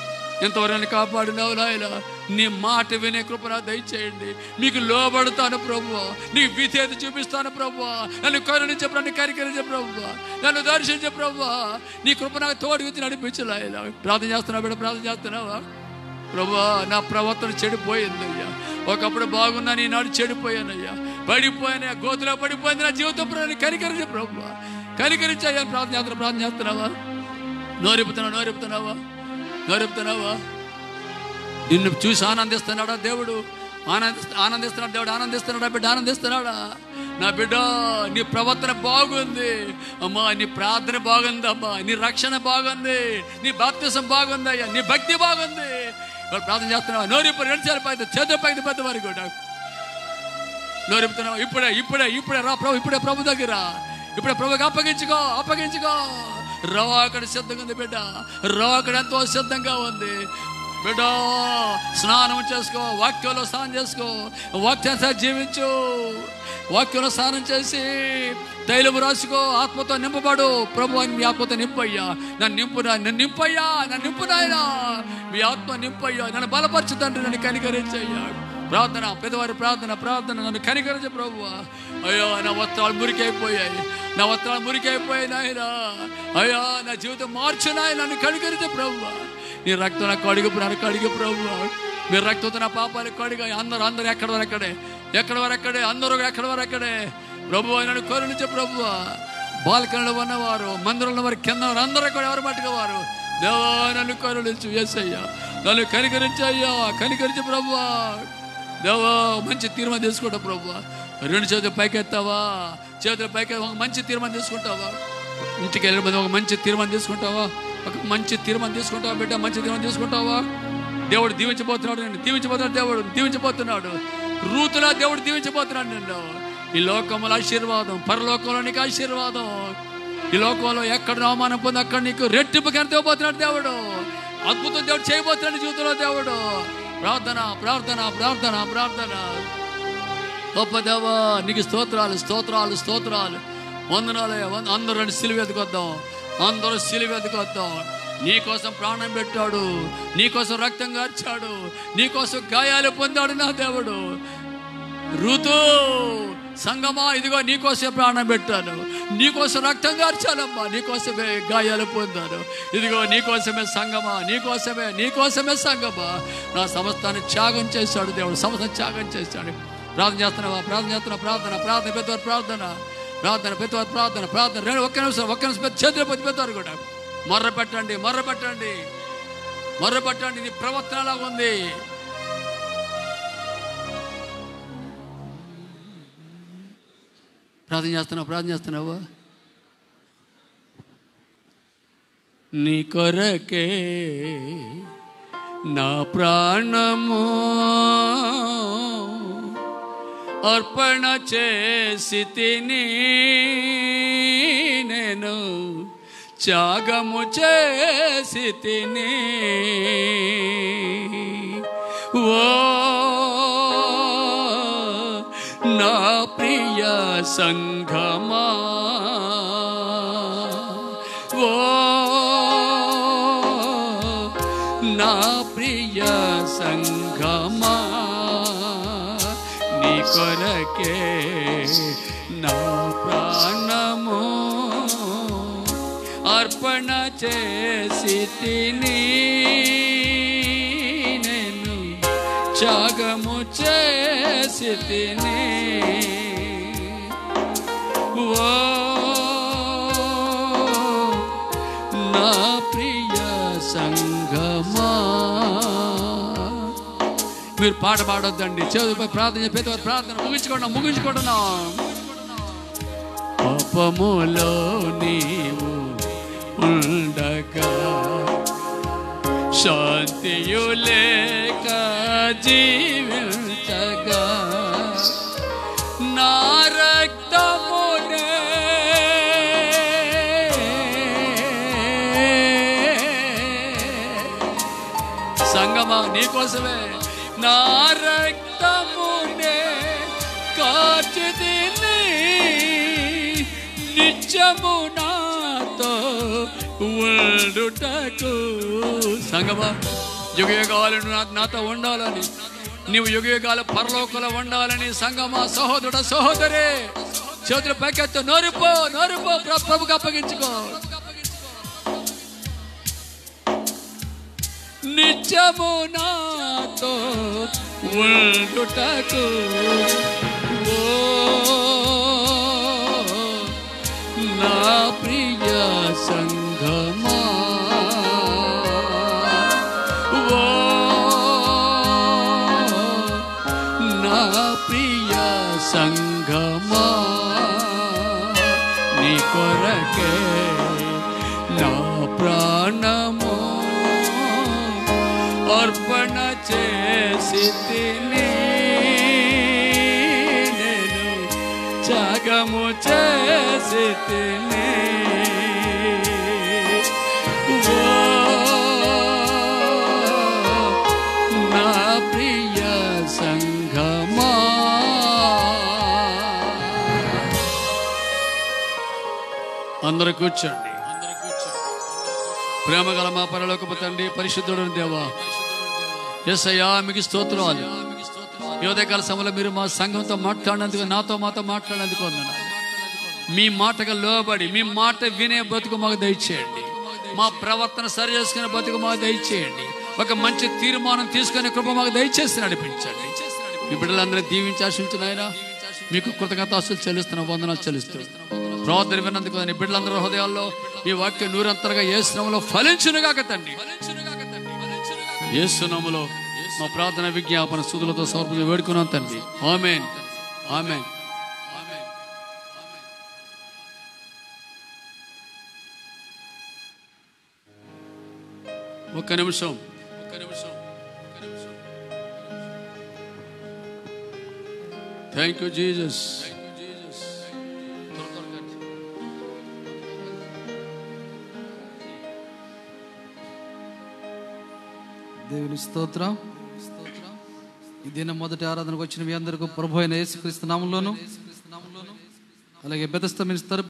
ఎంతవరకు నన్ను కాపాడినావు నాయనా. నీ మాట వినే కృపణ దయచేయండి. మీకు లోబడతాను ప్రభువా. నీకు విధేయత చూపిస్తాను ప్రభువా. నన్ను కరుణించే, నన్ను కనికరించే ప్రభువా. నన్ను దర్శించే ప్రభువా. నీ కృప నాకు తోడుగుచ్చి నడిపించలేదా? ప్రార్థన చేస్తున్నావా ప్రభువా? నా ప్రవర్తన చెడిపోయిందయ్యా. ఒకప్పుడు బాగున్నా ఈనాడు చెడిపోయానయ్యా, పడిపోయానయ్యా, గోతులో పడిపోయింది నా జీవితం. కనికరించే ప్రభువా, కనికరించాయా. ప్రార్థన చేస్తున్నావా? నోరెప్పుతున్నావా? నిన్ను చూసి ఆనందిస్తున్నాడా దేవుడు? ఆనందిస్తున్నాడా బిడ్డ? ఆనందిస్తున్నాడా నా బిడ్డ? నీ ప్రవర్తన బాగుంది అమ్మా, నీ ప్రార్థన బాగుంది అమ్మా, నీ రక్షణ బాగుంది, నీ బాప్తిసం బాగుంది అయ్యా, నీ భక్తి బాగుంది. ప్రార్థన చేస్తున్నావా? నోరిప్పు రెండు సార్లు పైతే చేతులు పైకి పెద్దవారు కూడా నోరెప్పుతున్నావా? ఇప్పుడే రా ప్రభు, ఇప్పుడే ప్రభు దగ్గర, ఇప్పుడే ప్రభుకి అప్పగించుకో. రాకడ సిద్ధంగా ఉంది బిడ్డ. రాకడ ఎంతో సిద్ధంగా ఉంది బిడ్డ. స్నానం చేసుకో, వాక్యంలో స్నానం చేసుకో, వాక్యానుసారం జీవించు. వాక్యంలో స్నానం చేసి తైలము రాసుకో, ఆత్మతో నింపబడు. ప్రభు మీ ఆత్మతో నింపయ్యా, నన్ను నింపు నాయనా. మీ ఆత్మ నింపయ్యా, నన్ను బలపరచు తండ్రి, నన్ను కనికరించయ్యా. ప్రార్థన పెద్దవారి ప్రార్థన నన్ను కనికరించే ప్రభువా. అయ్యో నా వస్త్రాలు మురికైపోయాయి నాయనా. అయ్యా నా జీవితం మార్చు నాయన, నన్ను కనికరించే ప్రభువా. నీ రక్తం నాకు కడిగి ప్రభువా. మీ రక్తంతో నా పాపాలు కడిగా. అందరూ ఎక్కడ వరక్కడే అందరూ ఎక్కడే ప్రభువా. నన్ను కరుణించే ప్రభువా. బాల్కనీలో ఉన్నవారు, మందిరంలో వారు, కింద అందరూ కూడా ఎవరు మట్టుగా వారు. దేవా నన్ను కరుణించు యేసయ్యా, నన్ను కనికరించయ్యా, కనికరించే ప్రభువా. దేవా మంచి తీర్మానం తీసుకుంటా ప్రభువా. రెండు చేతులు పైకెత్తావా? చేతులు పైకి ఒక మంచి తీర్మానం తీసుకుంటావా? ఇంటికి వెళ్ళే ముందు ఒక మంచి తీర్మానం తీసుకుంటావా? బిడ్డ, మంచి తీర్మానం తీసుకుంటావా? దేవుడు దీవించబోతున్నాడు నిన్ను. దేవుడు దీవించబోతున్నాడు. రూతులా దేవుడు దీవించబోతున్నాడు నిన్ను. ఈ లోకంలో ఆశీర్వాదం, పరలోకంలో నీకు ఆశీర్వాదం. ఈ లోకంలో ఎక్కడ అవమానం పొంది అక్కడ నీకు రెట్టింపు ఘనత ఇవ్వబోతున్నాడు దేవుడు. అద్భుతం దేవుడు చేయబోతున్నాడు జీవితంలో దేవుడు. ప్రార్థన ప్రార్థన ప్రార్థన ప్రార్థన. గొప్ప దేవా నీకు స్తోత్రాలు స్తోత్రాలు స్తోత్రాలు వందనాలే. అందరూ సిలువెత్తుకొద్దాం, అందరూ సిలువెత్తుకొద్దాం. నీకోసం ప్రాణం పెట్టాడు, నీకోసం రక్తం కార్చాడు, నీకోసం గాయాలు పొందాడు నా దేవుడు. ఋతు సంగమా ఇదిగో నీకోసమే ప్రాణం పెట్టాను, నీకోసం రక్తం కార్చానమ్మా, నీకోసమే గాయాలు పొందాను. ఇదిగో నీకోసమే సంగమా, నీకోసమే నీకోసమే సంగమా. నా సమస్తాన్ని త్యాగం చేశాడు దేవుడు, సమస్తం త్యాగం చేశాడు. ప్రార్థన చేస్తున్నావా? ప్రార్థన చేస్తున్నా. ప్రార్థన ప్రార్థన పెద్దవారు ప్రార్థన ప్రార్థన పెద్దవారు ప్రార్థన ప్రార్థన. ఒక్క నిమిషం పెద్ద చేతులు పెద్దవారు కూడా మొర్ర పెట్టండి, మొర్ర పెట్టండి, మొర్ర పెట్టండి. నీ ప్రవర్తన అలాగా ఉంది. ప్రార్థన చేస్తున్నావు, ప్రార్థన చేస్తున్నావా? నీ కొరకే నా ప్రాణము అర్పణ చేసి తిని, నేను త్యాగము చేసి తిని. ఓ నా ప్రియ సంఘమా, ఓ నా ప్రియ సంఘమా, నీ కొరకే నా ప్రాణము అర్పణ చేసి తిని, నేను త్యాగము చేసి తిని. ఓ నా ప్రియ సంఘమా. మీరు పాట పాడొద్దండి, చదువుపై ప్రార్థన చెప్పేది ప్రార్థన ముగించుకోండి. పాపములో నీవు ఉండగా శాంతియు లేక జీవించగా, నా రక్తమునే సంగమా నీకోసమే, నా రక్తమునే కార్చి తిని, నిత్యము నాతో ఉండుటకు. సంగమా యుగయుగాలు నాతో ఉండాలని, నీవు యుగయుగాలు పరలోకంలో ఉండాలని. సంగమా సహోదరుడ సహోదరే చేతులు పైకెత్తు, నోరుపో ప్రభుకు అప్పగించుకో. నిత్యము నాతో ఉండుటకు. ఓ నా ప్రియ సంఘమా, ఓ నా ప్రియ సంఘమా, నీ కొరకే నా ప్రాణము అర్పణ చేసి తిని, నేను త్యాగము చేసి తిని. ఓ నా ప్రియ సంఘమా. అందరూ కూర్చోండి. ప్రేమగల మా పరలోకపు తండ్రి, పరిశుద్ధుడైన దేవా, యేసయ్యా మీకు స్తోత్రాలు. ఈ ఉదయకాల సమయంలో మీరు మా సంఘంతో మాట్లాడినందుకు, నాతో మాతో మాట్లాడినందుకు వందనాలు. మీ మాటకు లోబడి మీ మాట వినే బతుకు మాకు దయచేయండి. మా ప్రవర్తన సరి చేసుకునే బతుకు మాకు దయచేయండి. ఒక మంచి తీర్మానం తీసుకునే కృప మాకు దయచేసి నడిపించండి. మీ బిడ్డలందరూ దీవించి ఆశించిన ఆయన మీకు కృతజ్ఞతాస్తులు చెల్లిస్తున్న వందనాలు చెల్లిస్తూ ప్రార్థన విన్నందుకు నీ బిడ్డలందరూ హృదయాల్లో ఈ వాక్యం నూరంతరగా యేసు నామములో ఫలించునుగాక తండ్రి. యేసు నామములో మా ప్రార్థన విజ్ఞాపన స్తుతులతో సమర్పించి వేడుకున్నాం తండ్రి. ఆమేన్, ఆమేన్. ఒక్క నిమిషం. Thank you Jesus. దేవుని స్తోత్రం. ఈ దినం మొదటి ఆరాధనకు వచ్చిన మీ అందరికీ ప్రభు అయిన యేసుక్రీస్తు నామములోను అలాగే బెతెస్దా మినిస్టర్